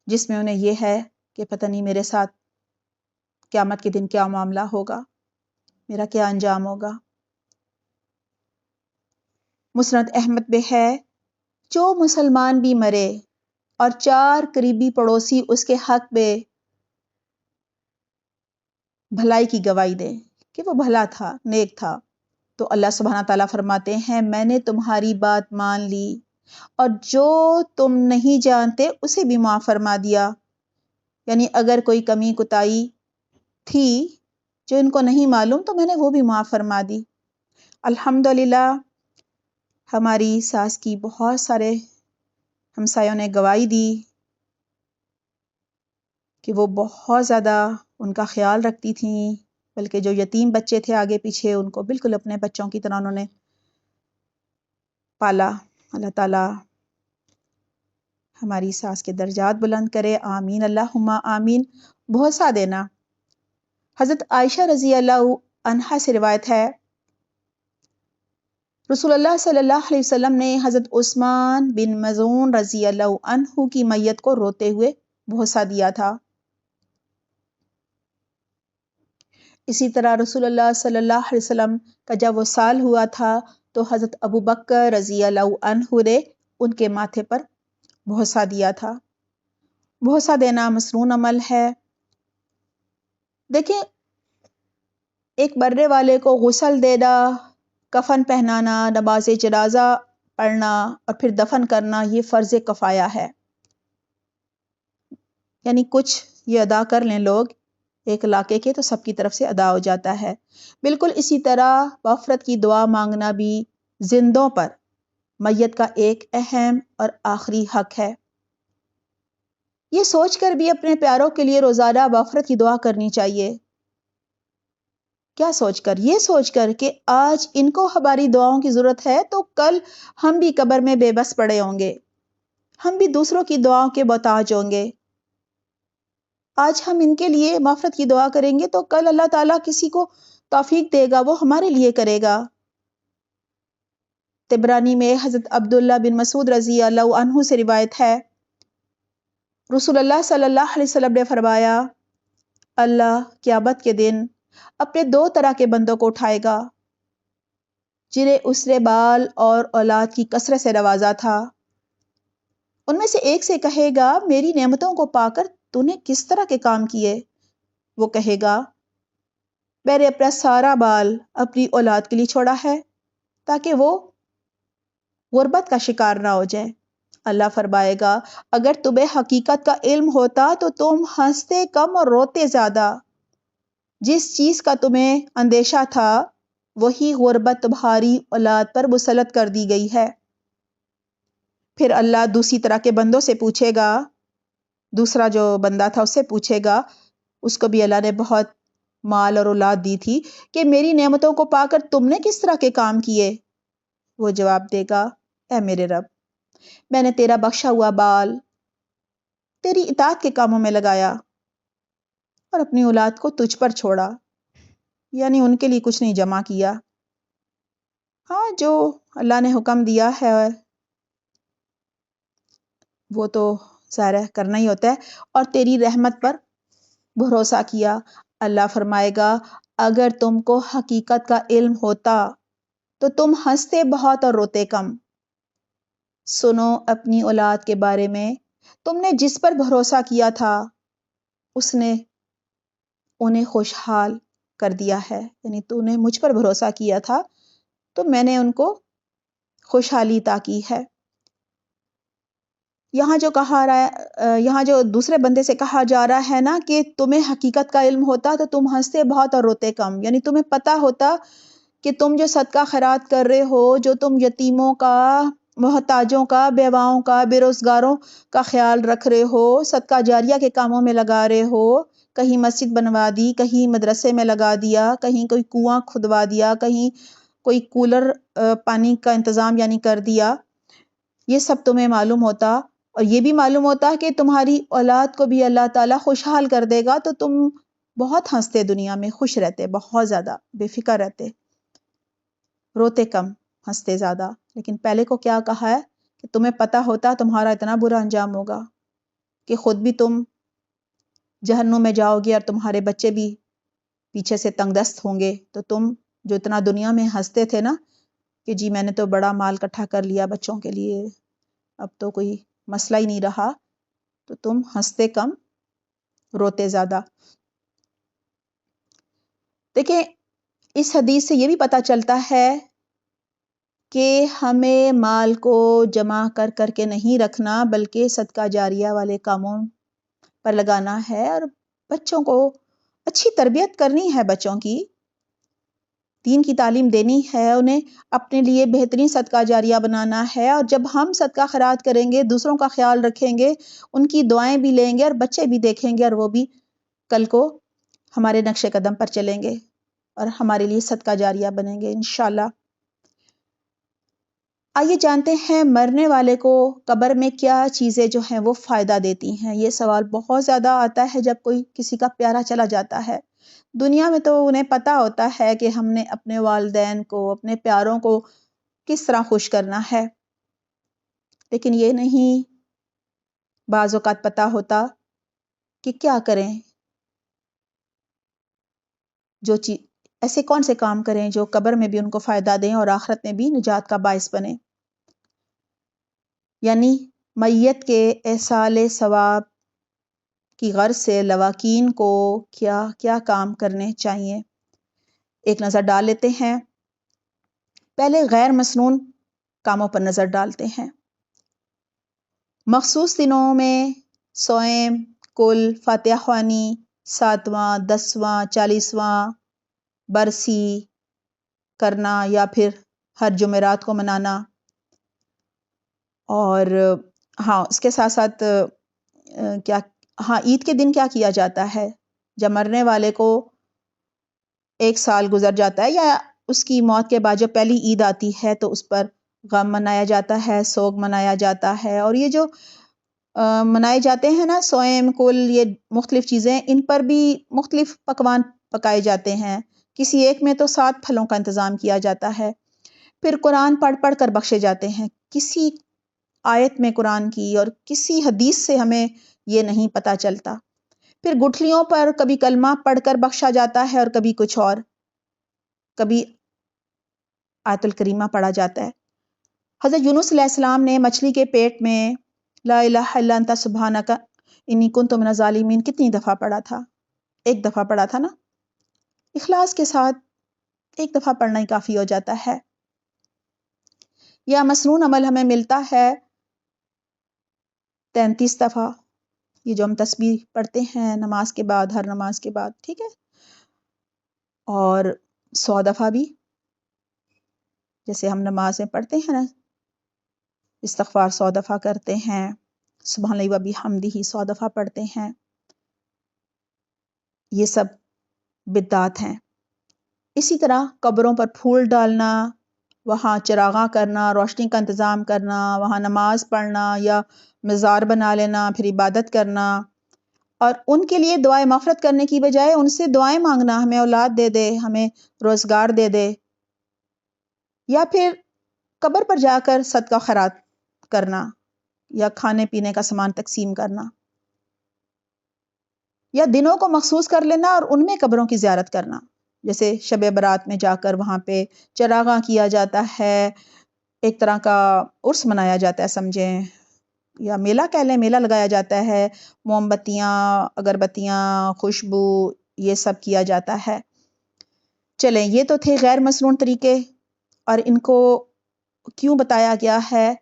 جس میں انہیں یہ ہے کہ پتہ نہیں میرے ساتھ قیامت کے دن کیا معاملہ ہوگا، میرا کیا انجام ہوگا. مسند احمد میں ہے جو مسلمان بھی مرے اور 4 قریبی پڑوسی اس کے حق میں بھلائی کی گواہی دے کہ وہ بھلا تھا، نیک تھا، تو اللہ سبحانہ تعالیٰ فرماتے ہیں میں نے تمہاری بات مان لی اور جو تم نہیں جانتے اسے بھی معاف فرما دیا. یعنی اگر کوئی کمی کوتاہی تھی جو ان کو نہیں معلوم تو میں نے وہ بھی معاف فرما دی. الحمدللہ ہماری ساس کی بہت سارے ہمسایوں نے گواہی دی کہ وہ بہت زیادہ ان کا خیال رکھتی تھیں، بلکہ جو یتیم بچے تھے آگے پیچھے ان کو بالکل اپنے بچوں کی طرح انہوں نے پالا. اللہ تعالیٰ ہماری ساس کے درجات بلند کرے، آمین اللہم آمین. بہت سا دینا. حضرت عائشہ رضی اللہ عنہا سے روایت ہے رسول اللہ صلی اللہ علیہ وسلم نے حضرت عثمان بن مظعون رضی اللہ عنہ کی میت کو روتے ہوئے بھوسا دیا تھا. اسی طرح رسول اللہ صلی اللہ علیہ وسلم کا جب وہ سال ہوا تھا تو حضرت ابو بکر رضی اللہ عنہ نے ان کے ماتھے پر بھوسا دیا تھا. بھوسا دینا مسنون عمل ہے. دیکھیں، ایک مرنے والے کو غسل دینا، کفن پہنانا، نماز جنازہ پڑھنا اور پھر دفن کرنا یہ فرض کفایہ ہے. یعنی کچھ یہ ادا کر لیں لوگ ایک علاقے کے تو سب کی طرف سے ادا ہو جاتا ہے. بالکل اسی طرح مغفرت کی دعا مانگنا بھی زندوں پر میت کا ایک اہم اور آخری حق ہے. یہ سوچ کر بھی اپنے پیاروں کے لیے روزانہ مغفرت کی دعا کرنی چاہیے. کیا سوچ کر؟ یہ سوچ کر کہ آج ان کو ہماری دعاؤں کی ضرورت ہے تو کل ہم بھی قبر میں بے بس پڑے ہوں گے، ہم بھی دوسروں کی دعاؤں کے محتاج ہوں گے. آج ہم ان کے لیے مغفرت کی دعا کریں گے تو کل اللہ تعالیٰ کسی کو توفیق دے گا، وہ ہمارے لیے کرے گا. طبرانی میں حضرت عبداللہ بن مسعود رضی اللہ عنہ سے روایت ہے رسول اللہ صلی اللہ علیہ وسلم نے فرمایا اللہ قیامت کے دن اپنے 2 طرح کے بندوں کو اٹھائے گا جنہیں اس نے بال اور اولاد کی کثرت سے نوازا تھا. ان میں سے ایک سے کہے گا میری نعمتوں کو پا کر تو نے کس طرح کے کام کیے؟ وہ کہے گا میں نے اپنا سارا بال اپنی اولاد کے لیے چھوڑا ہے تاکہ وہ غربت کا شکار نہ ہو جائے. اللہ فرمائے گا اگر تمہیں حقیقت کا علم ہوتا تو تم ہنستے کم اور روتے زیادہ. جس چیز کا تمہیں اندیشہ تھا وہی غربت تمہاری اولاد پر مسلط کر دی گئی ہے. پھر اللہ دوسری طرح کے بندوں سے پوچھے گا، دوسرا جو بندہ تھا اس سے پوچھے گا، اس کو بھی اللہ نے بہت مال اور اولاد دی تھی کہ میری نعمتوں کو پا کر تم نے کس طرح کے کام کیے؟ وہ جواب دے گا، اے میرے رب، میں نے تیرا بخشا ہوا بال تیری اطاعت کے کاموں میں لگایا اور اپنی اولاد کو تجھ پر چھوڑا، یعنی ان کے لیے کچھ نہیں جمع کیا۔ ہاں، جو اللہ نے حکم دیا ہے وہ تو ظاہر ہے کرنا ہی ہوتا ہے، اور تیری رحمت پر بھروسہ کیا۔ اللہ فرمائے گا اگر تم کو حقیقت کا علم ہوتا تو تم ہنستے بہت اور روتے کم۔ سنو اپنی اولاد کے بارے میں، تم نے جس پر بھروسہ کیا تھا اس نے انہیں خوشحال کر دیا ہے، یعنی تو نے مجھ پر بھروسہ کیا تھا تو میں نے ان کو خوشحالی عطا کی ہے۔ یہاں جو کہا رہا ہے، یہاں جو دوسرے بندے سے کہا جا رہا ہے نا کہ تمہیں حقیقت کا علم ہوتا تو تم ہنستے بہت اور روتے کم، یعنی تمہیں پتا ہوتا کہ تم جو صدقہ خیرات کر رہے ہو، جو تم یتیموں کا، محتاجوں کا، بیواؤں کا، بے روزگاروں کا خیال رکھ رہے ہو، صدقہ جاریہ کے کاموں میں لگا رہے ہو، کہیں مسجد بنوا دی، کہیں مدرسے میں لگا دیا، کہیں کوئی کنواں کھدوا دیا، کہیں کوئی کولر پانی کا انتظام یعنی کر دیا، یہ سب تمہیں معلوم ہوتا، اور یہ بھی معلوم ہوتا کہ تمہاری اولاد کو بھی اللہ تعالیٰ خوشحال کر دے گا تو تم بہت ہنستے، دنیا میں خوش رہتے، بہت زیادہ بے فکر رہتے، روتے کم ہنستے زیادہ۔ لیکن پہلے کو کیا کہا ہے کہ تمہیں پتا ہوتا تمہارا اتنا برا انجام ہوگا کہ خود بھی تم جہنم میں جاؤ گے اور تمہارے بچے بھی پیچھے سے تنگ دست ہوں گے، تو تم جو اتنا دنیا میں ہنستے تھے نا کہ جی میں نے تو بڑا مال اکٹھا کر لیا بچوں کے لیے، اب تو کوئی مسئلہ ہی نہیں رہا، تو تم ہنستے کم روتے زیادہ۔ دیکھیں اس حدیث سے یہ بھی پتہ چلتا ہے کہ ہمیں مال کو جمع کر کر کے نہیں رکھنا، بلکہ صدقہ جاریہ والے کاموں پر لگانا ہے، اور بچوں کو اچھی تربیت کرنی ہے، بچوں کی دین کی تعلیم دینی ہے، انہیں اپنے لیے بہترین صدقہ جاریہ بنانا ہے، اور جب ہم صدقہ خیرات کریں گے، دوسروں کا خیال رکھیں گے، ان کی دعائیں بھی لیں گے، اور بچے بھی دیکھیں گے، اور وہ بھی کل کو ہمارے نقش قدم پر چلیں گے اور ہمارے لیے صدقہ جاریہ بنیں گے انشاءاللہ۔ آئیے جانتے ہیں مرنے والے کو قبر میں کیا چیزیں جو ہیں وہ فائدہ دیتی ہیں۔ یہ سوال بہت زیادہ آتا ہے جب کوئی کسی کا پیارا چلا جاتا ہے۔ دنیا میں تو انہیں پتا ہوتا ہے کہ ہم نے اپنے والدین کو، اپنے پیاروں کو کس طرح خوش کرنا ہے، لیکن یہ نہیں بعض اوقات پتا ہوتا کہ کیا کریں، جو چیز ایسے کون سے کام کریں جو قبر میں بھی ان کو فائدہ دیں اور آخرت میں بھی نجات کا باعث بنے۔ یعنی میت کے ایصال ثواب کی غرض سے لواکین کو کیا کیا کام کرنے چاہیے، ایک نظر ڈال لیتے ہیں۔ پہلے غیر مسنون کاموں پر نظر ڈالتے ہیں۔ مخصوص دنوں میں صوم، کل، فاتحہ خوانی، 7واں، 10واں، 40واں برسی کرنا، یا پھر ہر جمعرات کو منانا، اور ہاں اس کے ساتھ ساتھ کیا، ہاں عید کے دن کیا کیا جاتا ہے جب مرنے والے کو 1 سال گزر جاتا ہے یا اس کی موت کے بعد جو پہلی عید آتی ہے تو اس پر غم منایا جاتا ہے، سوگ منایا جاتا ہے، اور یہ جو منائے جاتے ہیں نا صوم، کل، یہ مختلف چیزیں، ان پر بھی مختلف پکوان پکائے جاتے ہیں، کسی ایک میں تو 7 پھلوں کا انتظام کیا جاتا ہے، پھر قرآن پڑھ پڑھ کر بخشے جاتے ہیں۔ کسی آیت میں قرآن کی اور کسی حدیث سے ہمیں یہ نہیں پتا چلتا۔ پھر گٹھلیوں پر کبھی کلمہ پڑھ کر بخشا جاتا ہے اور کبھی کچھ اور، کبھی آیت الکریمہ پڑھا جاتا ہے۔ حضرت یونس علیہ السلام نے مچھلی کے پیٹ میں لا الہ الا انت سبحانک انی کنت من الظالمین کتنی دفعہ پڑھا تھا؟ 1 دفعہ پڑھا تھا نا؟ اخلاص کے ساتھ 1 دفعہ پڑھنا ہی کافی ہو جاتا ہے۔ یا مسنون عمل ہمیں ملتا ہے 33 دفعہ، یہ جو ہم تسبیح پڑھتے ہیں نماز کے بعد، ہر نماز کے بعد، ٹھیک ہے، اور 100 دفعہ بھی جیسے ہم نماز میں پڑھتے ہیں نا، استغفار 100 دفعہ کرتے ہیں، سبحان اللہ و بحمدہ 100 دفعہ پڑھتے ہیں، یہ سب بدعات ہیں۔ اسی طرح قبروں پر پھول ڈالنا، وہاں چراغاں کرنا، روشنی کا انتظام کرنا، وہاں نماز پڑھنا یا مزار بنا لینا، پھر عبادت کرنا، اور ان کے لیے دعائیں مغفرت کرنے کی بجائے ان سے دعائیں مانگنا، ہمیں اولاد دے دے، ہمیں روزگار دے دے، یا پھر قبر پر جا کر صدقہ خیرات کرنا یا کھانے پینے کا سامان تقسیم کرنا، یا دنوں کو مخصوص کر لینا اور ان میں قبروں کی زیارت کرنا، جیسے شب برات میں جا کر وہاں پہ چراغاں کیا جاتا ہے، ایک طرح کا عرس منایا جاتا ہے سمجھیں، یا میلہ کہہ لیں، میلہ لگایا جاتا ہے، موم بتیاں، اگربتیاں، خوشبو، یہ سب کیا جاتا ہے۔ چلیں، یہ تو تھے غیر مسنون طریقے، اور ان کو کیوں بتایا گیا ہے؟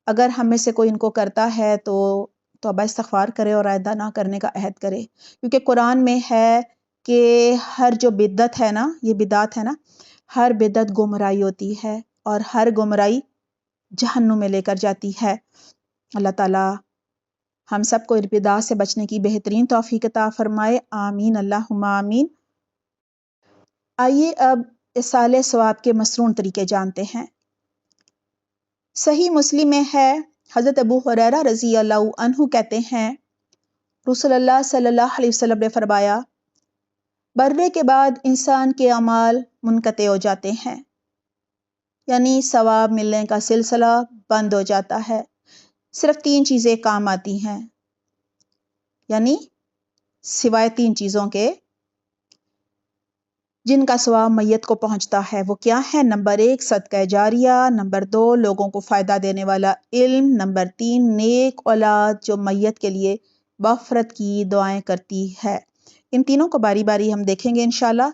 اگر ہم میں سے کوئی ان کو کرتا ہے تو توبہ استغفار کرے اور آئندہ نہ کرنے کا عہد کرے، کیونکہ قرآن میں ہے کہ ہر جو بدعت ہے نا، یہ بدعت ہے نا، ہر بدعت گمراہی ہوتی ہے، اور ہر گمراہی جہنم میں لے کر جاتی ہے۔ اللہ تعالی ہم سب کو بدعات سے بچنے کی بہترین توفیق عطا فرمائے، آمین اللہم آمین۔ آئیے اب اصالِ ثواب کے مسنون طریقے جانتے ہیں۔ صحیح مسلم میں ہے، حضرت ابو ہریرہ رضی اللہ عنہ کہتے ہیں، رسول اللہ صلی اللہ علیہ وسلم نے فرمایا، مرنے کے بعد انسان کے اعمال منقطع ہو جاتے ہیں، یعنی ثواب ملنے کا سلسلہ بند ہو جاتا ہے، صرف 3 چیزیں کام آتی ہیں، یعنی سوائے 3 چیزوں کے جن کا ثواب میت کو پہنچتا ہے۔ وہ کیا ہے؟ نمبر 1 صدقہ جاریہ، نمبر 2 لوگوں کو فائدہ دینے والا علم، نمبر 3 نیک اولاد جو میت کے لیے مغفرت کی دعائیں کرتی ہے۔ ان تینوں کو باری باری ہم دیکھیں گے انشاءاللہ،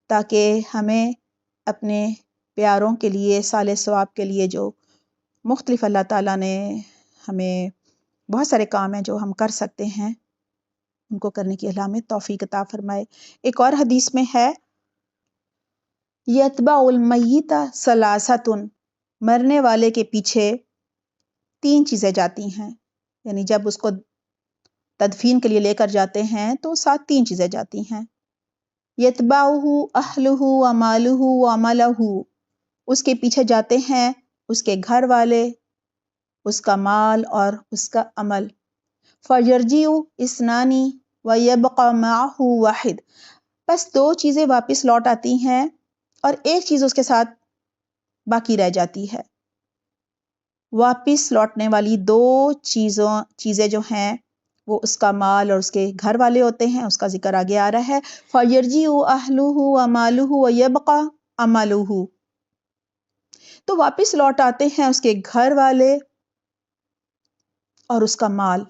تاکہ ہمیں اپنے پیاروں کے لیے، صالح ثواب کے لیے جو مختلف اللہ تعالیٰ نے ہمیں بہت سارے کام ہیں جو ہم کر سکتے ہیں، ان کو کرنے کی اللہ ہمیں توفیق عطا فرمائے۔ ایک اور حدیث میں ہے، یتبع المیت ثلاثۃ، مرنے والے کے پیچھے 3 چیزیں جاتی ہیں، یعنی جب اس کو تدفین کے لیے لے کر جاتے ہیں تو ساتھ 3 چیزیں جاتی ہیں۔ یتبعہ اہلہ ومالہ وعملہ، اس کے پیچھے جاتے ہیں اس کے گھر والے، اس کا مال اور اس کا عمل۔ فیرجع اثنان ویبقى معہ واحد، بس 2 چیزیں واپس لوٹ آتی ہیں اور ایک چیز اس کے ساتھ باقی رہ جاتی ہے۔ واپس لوٹنے والی 2 چیزیں جو ہیں وہ اس کا مال اور اس کے گھر والے ہوتے ہیں، اس کا ذکر آگے آ رہا ہے، فَيَرْجِعُ أَهْلُهُ وَمَالُهُ وَيَبْقَى عَمَلُهُ، تو واپس لوٹ آتے ہیں اس کے گھر والے اور اس کا مال،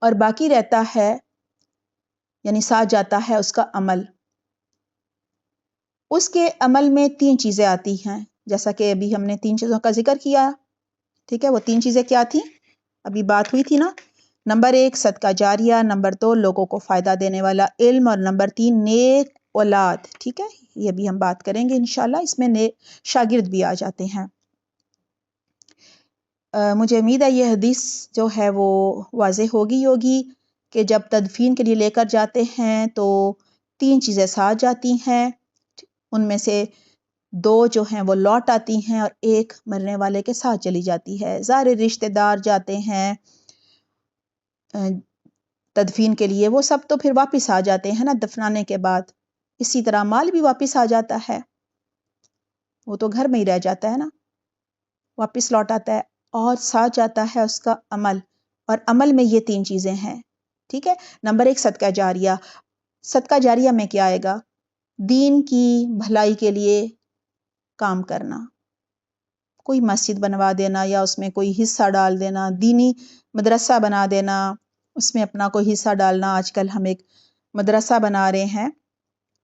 اور باقی رہتا ہے، یعنی ساتھ جاتا ہے اس کا عمل۔ اس کے عمل میں 3 چیزیں آتی ہیں، جیسا کہ ابھی ہم نے 3 چیزوں کا ذکر کیا، ٹھیک ہے؟ وہ 3 چیزیں کیا تھیں؟ ابھی بات ہوئی تھی نا، نمبر 1 صدقہ جاریہ، نمبر 2 لوگوں کو فائدہ دینے والا علم، اور نمبر 3 نیک اولاد، ٹھیک ہے؟ یہ بھی ہم بات کریں گے انشاءاللہ، اس میں شاگرد بھی آ جاتے ہیں۔ مجھے امید ہے یہ حدیث جو ہے وہ واضح ہوگی کہ جب تدفین کے لیے لے کر جاتے ہیں تو 3 چیزیں ساتھ جاتی ہیں، ان میں سے 2 جو ہیں وہ لوٹ آتی ہیں اور 1 مرنے والے کے ساتھ چلی جاتی ہے۔ ظاہر رشتہ دار جاتے ہیں تدفین کے لیے، وہ سب تو پھر واپس آ جاتے ہیں نا دفنانے کے بعد، اسی طرح مال بھی واپس آ جاتا ہے، وہ تو گھر میں ہی رہ جاتا ہے نا، واپس لوٹ آتا ہے، اور ساتھ جاتا ہے اس کا عمل، اور عمل میں یہ 3 چیزیں ہیں، ٹھیک ہے؟ نمبر 1 صدقہ جاریہ، صدقہ جاریہ میں کیا آئے گا؟ دین کی بھلائی کے لیے کام کرنا، کوئی مسجد بنوا دینا یا اس میں کوئی حصہ ڈال دینا، دینی مدرسہ بنا دینا، اس میں اپنا کوئی حصہ ڈالنا۔ آج کل ہم ایک مدرسہ بنا رہے ہیں،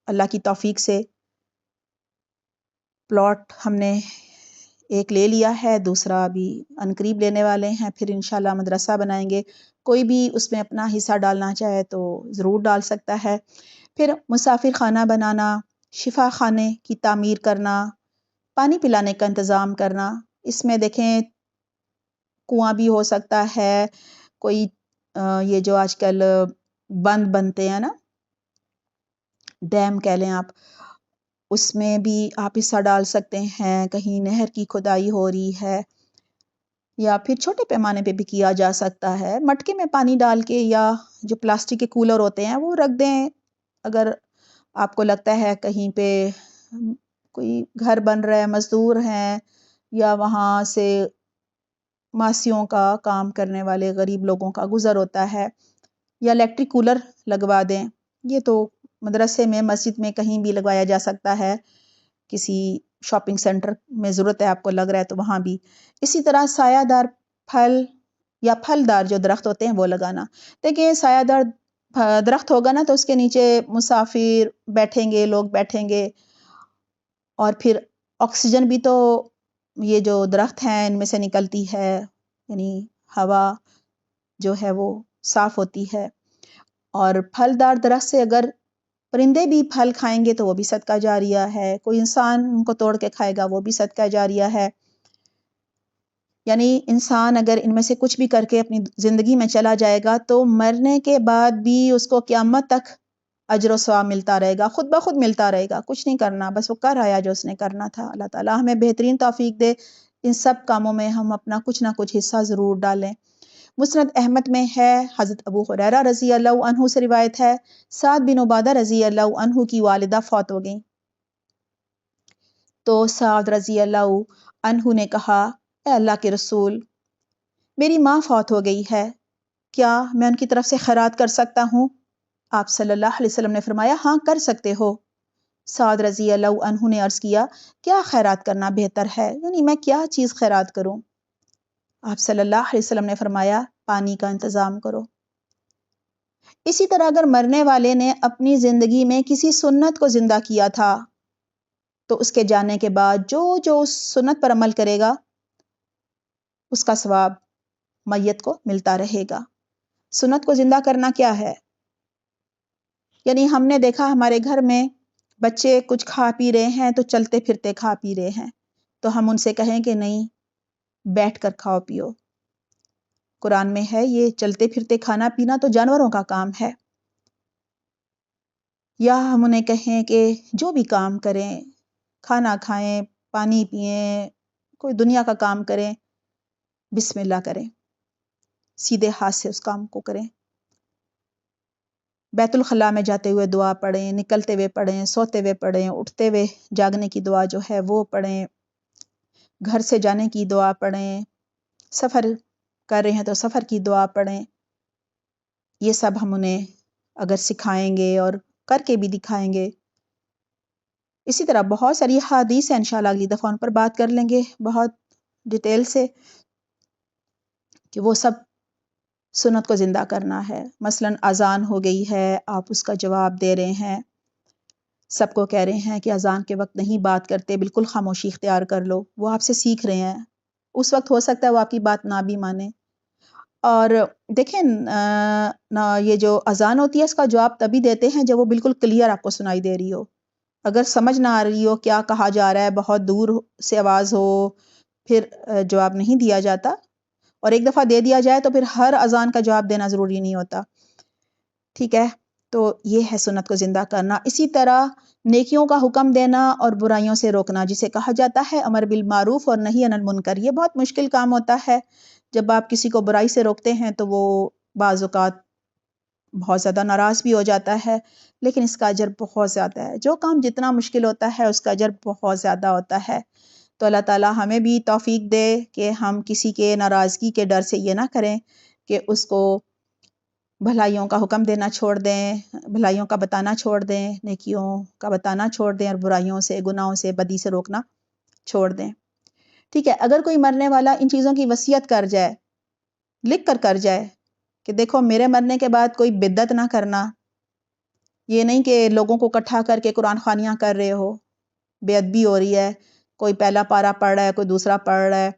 اللہ کی توفیق سے پلاٹ ہم نے ایک لے لیا ہے، دوسرا ابھی عنقریب لینے والے ہیں، پھر انشاءاللہ مدرسہ بنائیں گے۔ کوئی بھی اس میں اپنا حصہ ڈالنا چاہے تو ضرور ڈال سکتا ہے۔ پھر مسافر خانہ بنانا، شفا خانے کی تعمیر کرنا، پانی پلانے کا انتظام کرنا، اس میں دیکھیں کنواں بھی ہو سکتا ہے، کوئی یہ جو آج کل بند بنتے ہیں نا، ڈیم کہہ لیں آپ، اس میں بھی آپ حصہ ڈال سکتے ہیں. کہیں نہر کی کھدائی ہو رہی ہے، یا پھر چھوٹے پیمانے پہ بھی کیا جا سکتا ہے. مٹکے میں پانی ڈال کے یا جو پلاسٹک کے کولر ہوتے ہیں وہ رکھ دیں. اگر آپ کو لگتا ہے کہیں پہ کوئی گھر بن رہا ہے، مزدور ہیں، یا وہاں سے ماسیوں کا کام کرنے والے غریب لوگوں کا گزر ہوتا ہے، یا الیکٹرک کولر لگوا دیں. یہ تو مدرسے میں، مسجد میں، کہیں بھی لگوایا جا سکتا ہے. کسی شاپنگ سینٹر میں ضرورت ہے آپ کو لگ رہا ہے تو وہاں بھی. اسی طرح سایہ دار پھل یا پھلدار جو درخت ہوتے ہیں وہ لگانا. دیکھیں سایہ دار درخت ہوگا نا تو اس کے نیچے مسافر بیٹھیں گے، لوگ بیٹھیں گے، اور پھر آکسیجن بھی تو یہ جو درخت ہیں ان میں سے نکلتی ہے، یعنی ہوا جو ہے وہ صاف ہوتی ہے. اور پھلدار درخت سے اگر پرندے بھی پھل کھائیں گے تو وہ بھی صدقہ جاریہ ہے. کوئی انسان ان کو توڑ کے کھائے گا وہ بھی صدقہ جاریہ ہے. یعنی انسان اگر ان میں سے کچھ بھی کر کے اپنی زندگی میں چلا جائے گا تو مرنے کے بعد بھی اس کو قیامت تک اجر و ثواب ملتا رہے گا، خود بخود ملتا رہے گا. کچھ نہیں کرنا، بس وہ کر آیا جو اس نے کرنا تھا. اللہ تعالیٰ ہمیں بہترین توفیق دے، ان سب کاموں میں ہم اپنا کچھ نہ کچھ حصہ ضرور ڈالیں. مسند احمد میں ہے، حضرت ابو ہریرہ رضی اللہ عنہ سے روایت ہے، سعد بن عبادہ رضی اللہ عنہ کی والدہ فوت ہو گئیں. تو سعد رضی اللہ عنہ نے کہا، اے اللہ کے رسول، میری ماں فوت ہو گئی ہے، کیا میں ان کی طرف سے خیرات کر سکتا ہوں؟ آپ صلی اللہ علیہ وسلم نے فرمایا، ہاں کر سکتے ہو. سعد رضی اللہ عنہ نے عرض کیا، کیا خیرات کرنا بہتر ہے، یعنی میں کیا چیز خیرات کروں؟ آپ صلی اللہ علیہ وسلم نے فرمایا، پانی کا انتظام کرو. اسی طرح اگر مرنے والے نے اپنی زندگی میں کسی سنت کو زندہ کیا تھا تو اس کے جانے کے بعد جو جو اس سنت پر عمل کرے گا اس کا ثواب میت کو ملتا رہے گا. سنت کو زندہ کرنا کیا ہے؟ یعنی ہم نے دیکھا ہمارے گھر میں بچے کچھ کھا پی رہے ہیں تو چلتے پھرتے کھا پی رہے ہیں، تو ہم ان سے کہیں کہ نہیں، بیٹھ کر کھاؤ پیو. قرآن میں ہے یہ چلتے پھرتے کھانا پینا تو جانوروں کا کام ہے. یا ہم انہیں کہیں کہ جو بھی کام کریں، کھانا کھائیں، پانی پئیں، کوئی دنیا کا کام کریں، بسم اللہ کریں، سیدھے ہاتھ سے اس کام کو کریں. بیت الخلاء میں جاتے ہوئے دعا پڑھیں، نکلتے ہوئے پڑھیں، سوتے ہوئے پڑھیں، اٹھتے ہوئے جاگنے کی دعا جو ہے وہ پڑھیں، گھر سے جانے کی دعا پڑھیں، سفر کر رہے ہیں تو سفر کی دعا پڑھیں. یہ سب ہم انہیں اگر سکھائیں گے اور کر کے بھی دکھائیں گے. اسی طرح بہت ساری حدیث ہیں، انشاءاللہ اگلی دفعہ ان پر بات کر لیں گے بہت ڈیٹیل سے، کہ وہ سب سنت کو زندہ کرنا ہے. مثلا اذان ہو گئی ہے، آپ اس کا جواب دے رہے ہیں، سب کو کہہ رہے ہیں کہ اذان کے وقت نہیں بات کرتے، بالکل خاموشی اختیار کر لو. وہ آپ سے سیکھ رہے ہیں، اس وقت ہو سکتا ہے وہ آپ کی بات نہ بھی مانے. اور دیکھیں یہ جو اذان ہوتی ہے اس کا جواب تبھی دیتے ہیں جب وہ بالکل کلیئر آپ کو سنائی دے رہی ہو. اگر سمجھ نہ آ رہی ہو کیا کہا جا رہا ہے، بہت دور سے آواز ہو، پھر جواب نہیں دیا جاتا. اور ایک دفعہ دے دیا جائے تو پھر ہر اذان کا جواب دینا ضروری نہیں ہوتا. ٹھیک ہے، تو یہ ہے سنت کو زندہ کرنا. اسی طرح نیکیوں کا حکم دینا اور برائیوں سے روکنا، جسے کہا جاتا ہے امر بالمعروف اور نہی عن المنکر. یہ بہت مشکل کام ہوتا ہے. جب آپ کسی کو برائی سے روکتے ہیں تو وہ بعض اوقات بہت زیادہ ناراض بھی ہو جاتا ہے، لیکن اس کا اجر بہت زیادہ ہے. جو کام جتنا مشکل ہوتا ہے اس کا اجر بہت زیادہ ہوتا ہے. تو اللہ تعالیٰ ہمیں بھی توفیق دے کہ ہم کسی کے ناراضگی کے ڈر سے یہ نہ کریں کہ اس کو بھلائیوں کا حکم دینا چھوڑ دیں، بھلائیوں کا بتانا چھوڑ دیں، نیکیوں کا بتانا چھوڑ دیں، اور برائیوں سے، گناہوں سے، بدی سے روکنا چھوڑ دیں. ٹھیک ہے، اگر کوئی مرنے والا ان چیزوں کی وصیت کر جائے، لکھ کر جائے کہ دیکھو میرے مرنے کے بعد کوئی بدعت نہ کرنا، یہ نہیں کہ لوگوں کو اکٹھا کر کے قرآن خوانیاں کر رہے ہو، بے ادبی ہو رہی ہے، کوئی پہلا پارا پڑھ رہا ہے، کوئی دوسرا پڑھ رہا ہے،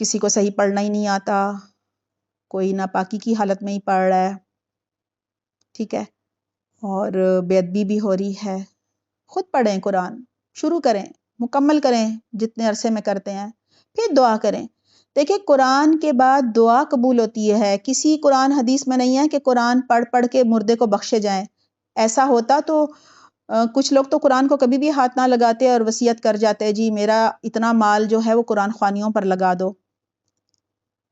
کسی کو صحیح پڑھنا ہی نہیں آتا، کوئی ناپاکی کی حالت میں ہی پڑھ رہا ہے. ٹھیک ہے، اور بے ادبی بھی ہو رہی ہے. خود پڑھیں قرآن، شروع کریں، مکمل کریں جتنے عرصے میں کرتے ہیں، پھر دعا کریں. دیکھیں قرآن کے بعد دعا قبول ہوتی ہے. کسی قرآن حدیث میں نہیں ہے کہ قرآن پڑھ پڑھ کے مردے کو بخشے جائیں. ایسا ہوتا تو کچھ لوگ تو قرآن کو کبھی بھی ہاتھ نہ لگاتے اور وصیت کر جاتے جی میرا اتنا مال جو ہے وہ قرآن خوانیوں پر لگا دو۔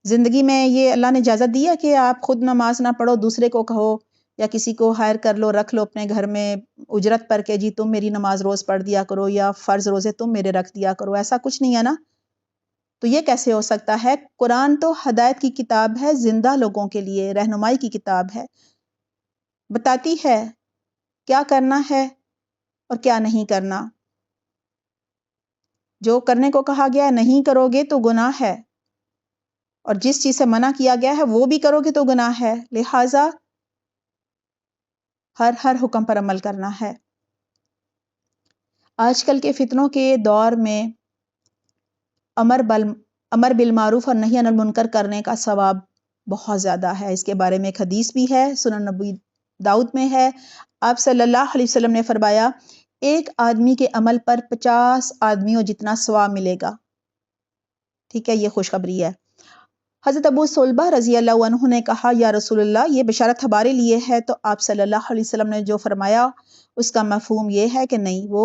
زندگی میں یہ اللہ نے اجازت دی ہے کہ آپ خود نماز نہ پڑھو، دوسرے کو کہو یا کسی کو ہائر کر لو، رکھ لو اپنے گھر میں اجرت پر کہ جی تم میری نماز روز پڑھ دیا کرو یا فرض روزے تم میرے رکھ دیا کرو، ایسا کچھ نہیں ہے نا۔ تو یہ کیسے ہو سکتا ہے؟ قرآن تو ہدایت کی کتاب ہے، زندہ لوگوں کے لیے رہنمائی کی کتاب ہے، بتاتی ہے کیا کرنا ہے اور کیا نہیں کرنا۔ جو کرنے کو کہا گیا ہے نہیں کرو گے تو گناہ ہے، اور جس چیز سے منع کیا گیا ہے وہ بھی کرو گے تو گناہ ہے، لہٰذا ہر حکم پر عمل کرنا ہے۔ آج کل کے فتنوں کے دور میں امر بالمعروف اور نہی عن المنکر کرنے کا ثواب بہت زیادہ ہے۔ اس کے بارے میں ایک حدیث بھی ہے، سنن نبی داؤد میں ہے، آپ صلی اللہ علیہ وسلم نے فرمایا ایک آدمی کے عمل پر 50 آدمیوں جتنا ثواب ملے گا۔ ٹھیک ہے، یہ خوشخبری ہے۔ حضرت ابو صلبہ رضی اللہ عنہ نے کہا یا رسول اللہ یہ بشارت ہمارے لیے ہے، تو آپ صلی اللہ علیہ وسلم نے جو فرمایا اس کا مفہوم یہ ہے کہ نہیں، وہ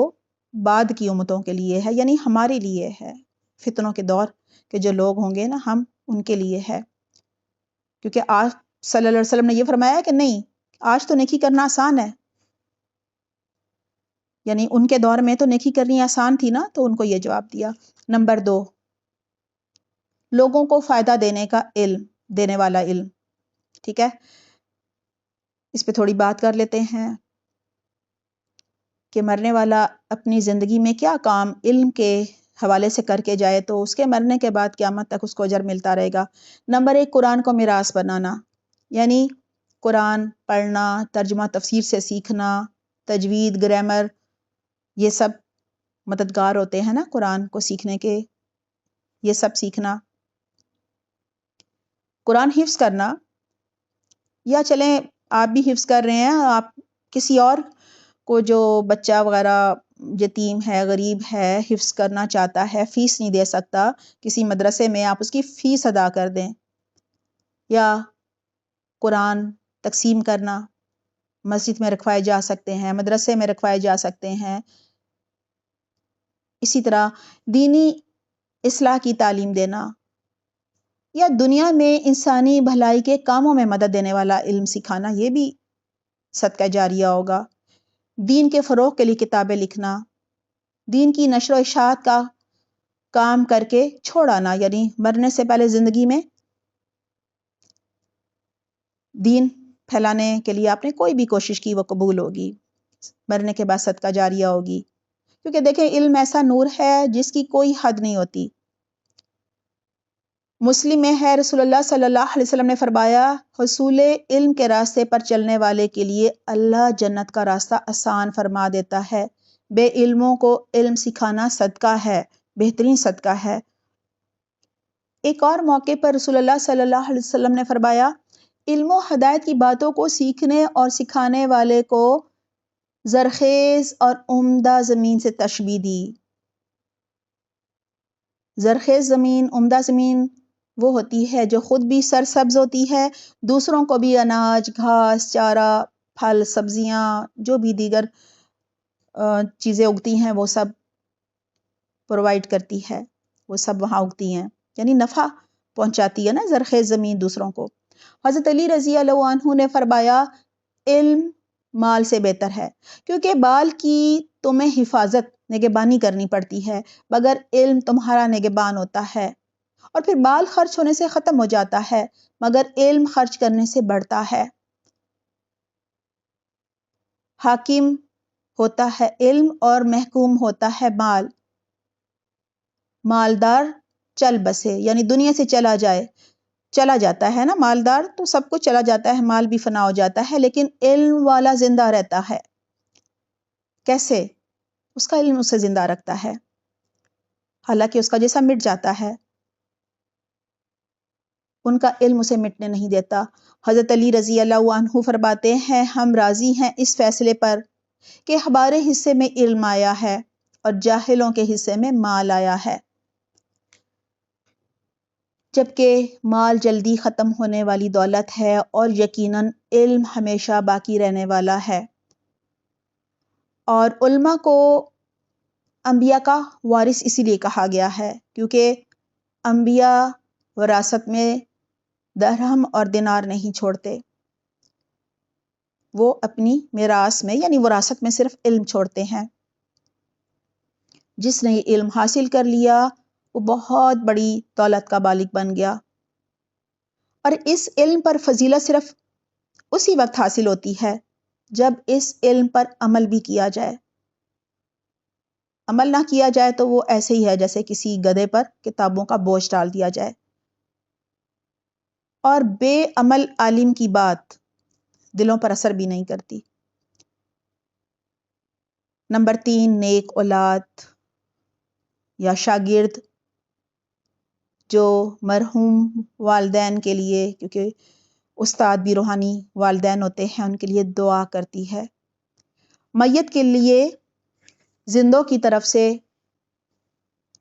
بعد کی امتوں کے لیے ہے، یعنی ہمارے لیے ہے۔ فتنوں کے دور کے جو لوگ ہوں گے نا، ہم ان کے لیے ہے، کیونکہ آپ صلی اللہ علیہ وسلم نے یہ فرمایا کہ نہیں آج تو نیکی کرنا آسان ہے، یعنی ان کے دور میں تو نیکی کرنی آسان تھی نا، تو ان کو یہ جواب دیا۔ نمبر 2، لوگوں کو فائدہ دینے کا علم، دینے والا علم۔ ٹھیک ہے، اس پہ تھوڑی بات کر لیتے ہیں کہ مرنے والا اپنی زندگی میں کیا کام علم کے حوالے سے کر کے جائے تو اس کے مرنے کے بعد قیامت تک اس کو اجر ملتا رہے گا۔ نمبر 1، قرآن کو میراث بنانا، یعنی قرآن پڑھنا، ترجمہ تفسیر سے سیکھنا، تجوید، گرامر، یہ سب مددگار ہوتے ہیں نا قرآن کو سیکھنے کے، یہ سب سیکھنا۔ قرآن حفظ کرنا، یا چلیں آپ بھی حفظ کر رہے ہیں، آپ کسی اور کو جو بچہ وغیرہ یتیم ہے، غریب ہے، حفظ کرنا چاہتا ہے، فیس نہیں دے سکتا، کسی مدرسے میں آپ اس کی فیس ادا کر دیں، یا قرآن تقسیم کرنا، مسجد میں رکھوائے جا سکتے ہیں، مدرسے میں رکھوائے جا سکتے ہیں۔ اسی طرح دینی اصلاح کی تعلیم دینا، یا دنیا میں انسانی بھلائی کے کاموں میں مدد دینے والا علم سکھانا، یہ بھی صدقہ جاریہ ہوگا۔ دین کے فروغ کے لیے کتابیں لکھنا، دین کی نشر و اشاعت کا کام کر کے چھوڑ آنا، یعنی مرنے سے پہلے زندگی میں دین پھیلانے کے لیے آپ نے کوئی بھی کوشش کی وہ قبول ہوگی، مرنے کے بعد صدقہ جاریہ ہوگی، کیونکہ دیکھیں علم ایسا نور ہے جس کی کوئی حد نہیں ہوتی۔ مسلم میں ہے رسول اللہ صلی اللہ علیہ وسلم نے فرمایا حصول علم کے راستے پر چلنے والے کے لیے اللہ جنت کا راستہ آسان فرما دیتا ہے، بے علموں کو علم سکھانا صدقہ ہے، بہترین صدقہ ہے۔ ایک اور موقع پر رسول اللہ صلی اللہ علیہ وسلم نے فرمایا علم و ہدایت کی باتوں کو سیکھنے اور سکھانے والے کو زرخیز اور عمدہ زمین سے تشبیہ دی۔ زرخیز زمین، عمدہ زمین وہ ہوتی ہے جو خود بھی سرسبز ہوتی ہے، دوسروں کو بھی اناج، گھاس، چارہ، پھل، سبزیاں، جو بھی دیگر چیزیں اگتی ہیں وہ سب پرووائڈ کرتی ہے، وہ سب وہاں اگتی ہیں، یعنی نفع پہنچاتی ہے نا زرخیز زمین دوسروں کو۔ حضرت علی رضی اللہ عنہ نے فرمایا علم مال سے بہتر ہے، کیونکہ بال کی تمہیں حفاظت نگہبانی کرنی پڑتی ہے، مگر علم تمہارا نگہبان ہوتا ہے، اور پھر بال خرچ ہونے سے ختم ہو جاتا ہے مگر علم خرچ کرنے سے بڑھتا ہے۔ حاکم ہوتا ہے علم اور محکوم ہوتا ہے مال۔ مالدار چل بسے، یعنی دنیا سے چلا جاتا ہے نا، مالدار تو سب کچھ چلا جاتا ہے، مال بھی فنا ہو جاتا ہے، لیکن علم والا زندہ رہتا ہے۔ کیسے؟ اس کا علم اسے زندہ رکھتا ہے، حالانکہ اس کا جسم مٹ جاتا ہے، ان کا علم اسے مٹنے نہیں دیتا۔ حضرت علی رضی اللہ عنہ فرماتے ہیں ہم راضی ہیں اس فیصلے پر کہ ہمارے حصے میں علم آیا ہے اور جاہلوں کے حصے میں مال آیا ہے، جبکہ مال جلدی ختم ہونے والی دولت ہے اور یقیناً علم ہمیشہ باقی رہنے والا ہے۔ اور علماء کو انبیاء کا وارث اسی لیے کہا گیا ہے کیونکہ انبیاء وراثت میں درہم اور دینار نہیں چھوڑتے، وہ اپنی میراث میں یعنی وراثت میں صرف علم چھوڑتے ہیں۔ جس نے علم حاصل کر لیا وہ بہت بڑی دولت کا مالک بن گیا، اور اس علم پر فضیلت صرف اسی وقت حاصل ہوتی ہے جب اس علم پر عمل بھی کیا جائے۔ عمل نہ کیا جائے تو وہ ایسے ہی ہے جیسے کسی گدھے پر کتابوں کا بوجھ ڈال دیا جائے، اور بے عمل عالم کی بات دلوں پر اثر بھی نہیں کرتی۔ نمبر 3، نیک اولاد یا شاگرد جو مرحوم والدین کے لیے، کیونکہ استاد بھی روحانی والدین ہوتے ہیں، ان کے لیے دعا کرتی ہے۔ میت کے لیے زندوں کی طرف سے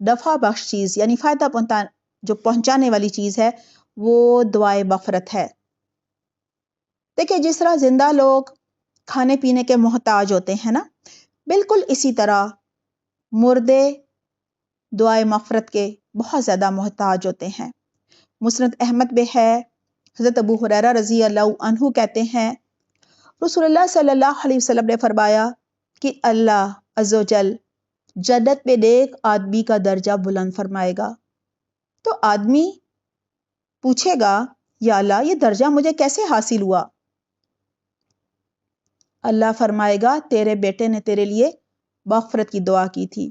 نفع بخش چیز یعنی فائدہ جو پہنچانے والی چیز ہے وہ دعائے مغفرت ہے۔ دیکھیں جس طرح زندہ لوگ کھانے پینے کے محتاج ہوتے ہیں نا، بالکل اسی طرح مردے دعائے مغفرت کے بہت زیادہ محتاج ہوتے ہیں۔ مسند احمد میں ہے، حضرت ابو ہریرہ رضی اللہ عنہ کہتے ہیں رسول اللہ صلی اللہ علیہ وسلم نے فرمایا کہ اللہ عز و جل جنت میں نیک آدمی کا درجہ بلند فرمائے گا۔ تو آدمی پوچھے گا یا اللہ یہ درجہ مجھے کیسے حاصل ہوا؟ اللہ فرمائے گا تیرے بیٹے نے تیرے لیے مغفرت کی دعا کی تھی۔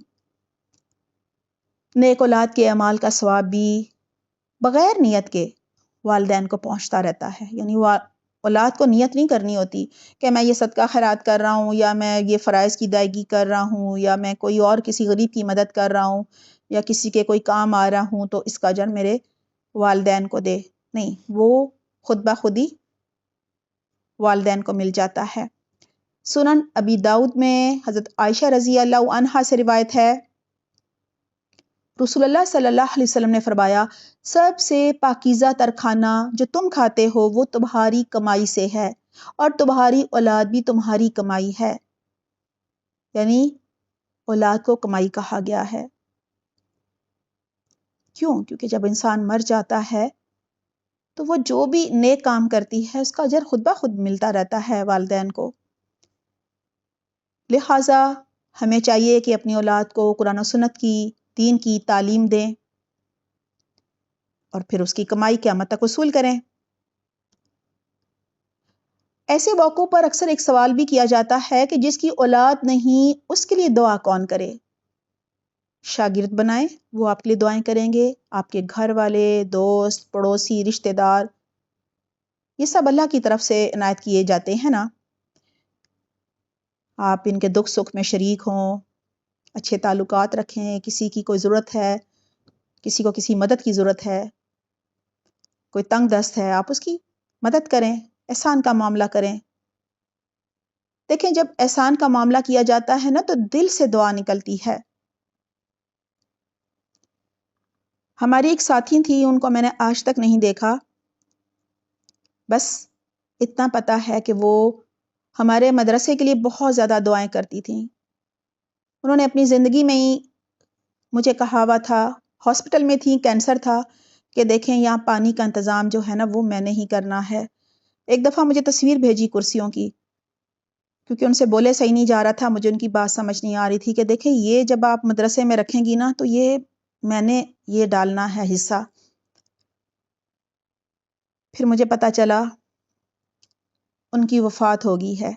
نیک اولاد کے اعمال کا ثواب بھی بغیر نیت کے والدین کو پہنچتا رہتا ہے، یعنی اولاد کو نیت نہیں کرنی ہوتی کہ میں یہ صدقہ خیرات کر رہا ہوں، یا میں یہ فرائض کی ادائیگی کر رہا ہوں، یا میں کوئی اور کسی غریب کی مدد کر رہا ہوں، یا کسی کے کوئی کام آ رہا ہوں تو اس کا اجر میرے والدین کو دے۔ نہیں، وہ خود بخود ہی والدین کو مل جاتا ہے۔ سنن ابی داؤد میں حضرت عائشہ رضی اللہ عنہا سے روایت ہے، رسول اللہ صلی اللہ علیہ وسلم نے فرمایا سب سے پاکیزہ تر کھانا جو تم کھاتے ہو وہ تمہاری کمائی سے ہے، اور تمہاری اولاد بھی تمہاری کمائی ہے۔ یعنی اولاد کو کمائی کہا گیا ہے۔ کیوں؟ کیونکہ جب انسان مر جاتا ہے تو وہ جو بھی نیک کام کرتی ہے اس کا اجر خود بخود ملتا رہتا ہے والدین کو۔ لہٰذا ہمیں چاہیے کہ اپنی اولاد کو قرآن و سنت کی، دین کی تعلیم دیں، اور پھر اس کی کمائی قیامت تک وصول کریں۔ ایسے موقعوں پر اکثر ایک سوال بھی کیا جاتا ہے کہ جس کی اولاد نہیں اس کے لیے دعا کون کرے؟ شاگرد بنائیں، وہ آپ کے لیے دعائیں کریں گے، آپ کے گھر والے، دوست، پڑوسی، رشتہ دار، یہ سب اللہ کی طرف سے عنایت کیے جاتے ہیں نا۔ آپ ان کے دکھ سکھ میں شریک ہوں، اچھے تعلقات رکھیں، کسی کی کوئی ضرورت ہے، کسی کو کسی مدد کی ضرورت ہے، کوئی تنگ دست ہے، آپ اس کی مدد کریں، احسان کا معاملہ کریں۔ دیکھیں جب احسان کا معاملہ کیا جاتا ہے نا تو دل سے دعا نکلتی ہے۔ ہماری ایک ساتھی تھی، ان کو میں نے آج تک نہیں دیکھا، بس اتنا پتا ہے کہ وہ ہمارے مدرسے کے لیے بہت زیادہ دعائیں کرتی تھیں۔ انہوں نے اپنی زندگی میں ہی مجھے کہا ہوا تھا، ہاسپٹل میں تھی، کینسر تھا، کہ دیکھیں یہاں پانی کا انتظام جو ہے نا وہ میں نے ہی کرنا ہے۔ ایک دفعہ مجھے تصویر بھیجی کرسیوں کی، کیونکہ ان سے بولے صحیح نہیں جا رہا تھا، مجھے ان کی بات سمجھ نہیں آ رہی تھی کہ دیکھیں یہ جب آپ مدرسے میں رکھیں گی نا تو یہ میں نے یہ ڈالنا ہے حصہ۔ پھر مجھے پتا چلا ان کی وفات ہو گئی ہے۔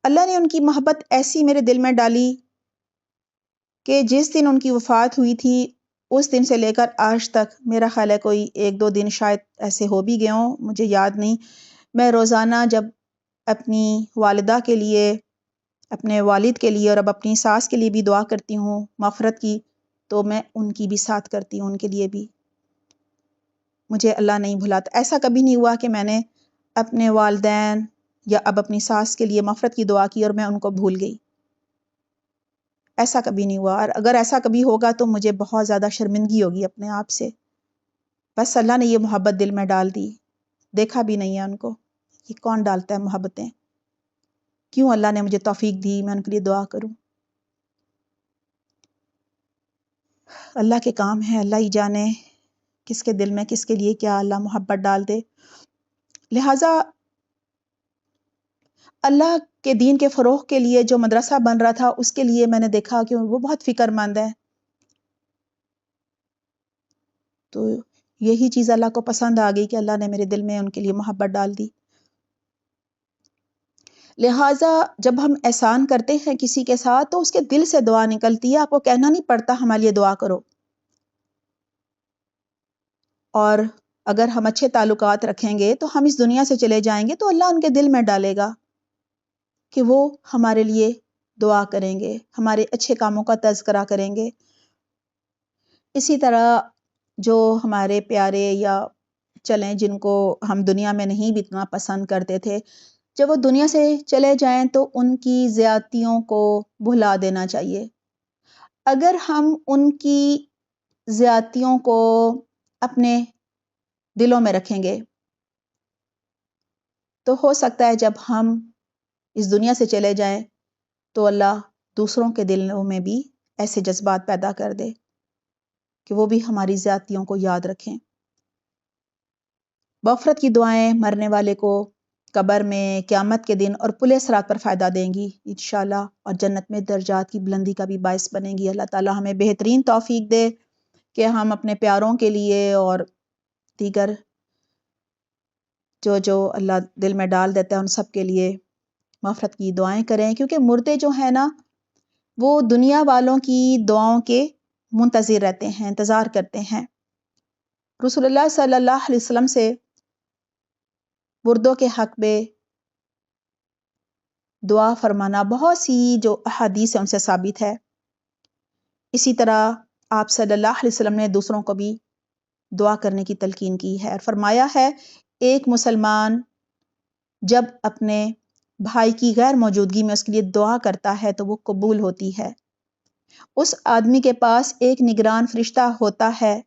اللہ نے ان کی محبت ایسی میرے دل میں ڈالی کہ جس دن ان کی وفات ہوئی تھی اس دن سے لے کر آج تک میرا خیال ہے کوئی 1-2 دن شاید ایسے ہو بھی گئے ہوں، مجھے یاد نہیں، میں روزانہ جب اپنی والدہ کے لیے، اپنے والد کے لیے اور اب اپنی ساس کے لیے بھی دعا کرتی ہوں مغفرت کی، تو میں ان کی بھی ساتھ کرتی ہوں، ان کے لیے بھی مجھے اللہ نہیں بھلاتا۔ ایسا کبھی نہیں ہوا کہ میں نے اپنے والدین یا اب اپنی ساس کے لیے مغفرت کی دعا کی اور میں ان کو بھول گئی، ایسا کبھی نہیں ہوا۔ اور اگر ایسا کبھی ہوگا تو مجھے بہت زیادہ شرمندگی ہوگی اپنے آپ سے۔ بس اللہ نے یہ محبت دل میں ڈال دی، دیکھا بھی نہیں ہے ان کو، یہ کون ڈالتا ہے محبتیں؟ کیوں اللہ نے مجھے توفیق دی میں ان کے لیے دعا کروں؟ اللہ کے کام ہے، اللہ ہی جانے کس کے دل میں کس کے لیے کیا اللہ محبت ڈال دے۔ لہٰذا اللہ کے دین کے فروغ کے لیے جو مدرسہ بن رہا تھا اس کے لیے میں نے دیکھا کہ وہ بہت فکر مند ہے، تو یہی چیز اللہ کو پسند آ گئی کہ اللہ نے میرے دل میں ان کے لیے محبت ڈال دی۔ لہٰذا جب ہم احسان کرتے ہیں کسی کے ساتھ تو اس کے دل سے دعا نکلتی ہے، آپ کو کہنا نہیں پڑتا ہمارے لیے دعا کرو۔ اور اگر ہم اچھے تعلقات رکھیں گے تو ہم اس دنیا سے چلے جائیں گے تو اللہ ان کے دل میں ڈالے گا کہ وہ ہمارے لیے دعا کریں گے، ہمارے اچھے کاموں کا تذکرہ کریں گے۔ اسی طرح جو ہمارے پیارے یا چلیں جن کو ہم دنیا میں نہیں بھی اتنا پسند کرتے تھے، جب وہ دنیا سے چلے جائیں تو ان کی زیادتیوں کو بھلا دینا چاہیے۔ اگر ہم ان کی زیادتیوں کو اپنے دلوں میں رکھیں گے تو ہو سکتا ہے جب ہم اس دنیا سے چلے جائیں تو اللہ دوسروں کے دلوں میں بھی ایسے جذبات پیدا کر دے کہ وہ بھی ہماری زیادتیوں کو یاد رکھیں۔ مغفرت کی دعائیں مرنے والے کو قبر میں، قیامت کے دن اور پل صراط پر فائدہ دیں گی انشاءاللہ، اور جنت میں درجات کی بلندی کا بھی باعث بنیں گی۔ اللہ تعالی ہمیں بہترین توفیق دے کہ ہم اپنے پیاروں کے لیے اور دیگر جو اللہ دل میں ڈال دیتا ہے ان سب کے لیے مغفرت کی دعائیں کریں، کیونکہ مردے جو ہیں نا وہ دنیا والوں کی دعاؤں کے منتظر رہتے ہیں، انتظار کرتے ہیں۔ رسول اللہ صلی اللہ علیہ وسلم سے مردوں کے حق میں دعا فرمانا بہت سی جو احادیث ہیں ان سے ثابت ہے۔ اسی طرح آپ صلی اللہ علیہ وسلم نے دوسروں کو بھی دعا کرنے کی تلقین کی ہے اور فرمایا ہے ایک مسلمان جب اپنے بھائی کی غیر موجودگی میں اس کے لیے دعا کرتا ہے تو وہ قبول ہوتی ہے۔ اس آدمی کے پاس ایک نگران فرشتہ ہوتا ہے،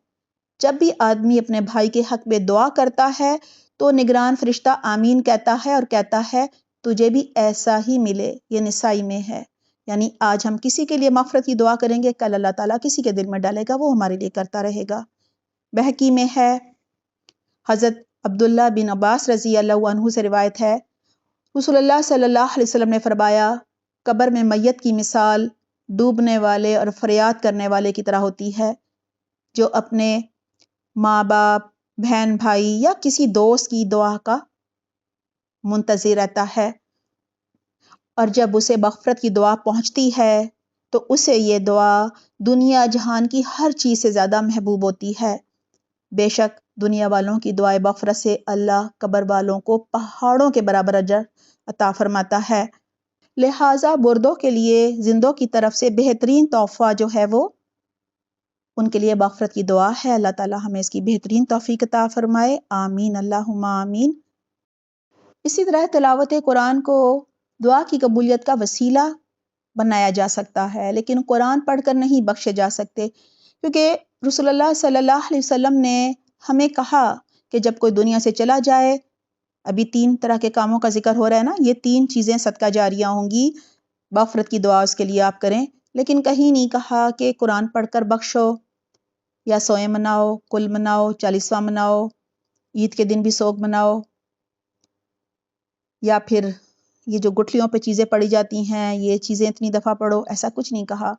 جب بھی آدمی اپنے بھائی کے حق میں دعا کرتا ہے تو نگران فرشتہ آمین کہتا ہے اور کہتا ہے تجھے بھی ایسا ہی ملے۔ یہ نسائی میں ہے، یعنی آج ہم کسی کے لیے مغفرت کی دعا کریں گے، کل اللہ تعالیٰ کسی کے دل میں ڈالے گا، وہ ہمارے لیے کرتا رہے گا۔ بہقی میں ہے، حضرت عبداللہ بن عباس رضی اللہ عنہ سے روایت ہے، رسول اللہ صلی اللہ علیہ وسلم نے فرمایا قبر میں میت کی مثال ڈوبنے والے اور فریاد کرنے والے کی طرح ہوتی ہے، جو اپنے ماں باپ، بہن بھائی یا کسی دوست کی دعا کا منتظر رہتا ہے، اور جب اسے مغفرت کی دعا پہنچتی ہے تو اسے یہ دعا دنیا جہان کی ہر چیز سے زیادہ محبوب ہوتی ہے۔ بے شک دنیا والوں کی دعائے مغفرت سے اللہ قبر والوں کو پہاڑوں کے برابر اجر عطا فرماتا ہے۔ لہٰذا مردوں کے لیے زندوں کی طرف سے بہترین تحفہ جو ہے وہ ان کے لیے مغفرت کی دعا ہے۔ اللہ تعالی ہمیں اس کی بہترین توفیق عطا فرمائے، آمین اللہم آمین۔ اسی طرح تلاوت قرآن کو دعا کی قبولیت کا وسیلہ بنایا جا سکتا ہے، لیکن قرآن پڑھ کر نہیں بخشے جا سکتے، کیونکہ رسول اللہ صلی اللہ علیہ وسلم نے ہمیں کہا کہ جب کوئی دنیا سے چلا جائے، ابھی 3 طرح کے کاموں کا ذکر ہو رہا ہے نا، یہ 3 چیزیں صدقہ جاریہ ہوں گی، مغفرت کی دعا اس کے لیے آپ کریں، لیکن کہیں نہیں کہا کہ قرآن پڑھ کر بخشو یا سوئیں مناؤ، کل مناؤ، 40واں مناؤ، عید کے دن بھی سوگ مناؤ، یا پھر یہ جو گٹھلیوں پہ چیزیں پڑی جاتی ہیں یہ چیزیں اتنی دفعہ پڑھو، ایسا کچھ نہیں کہا،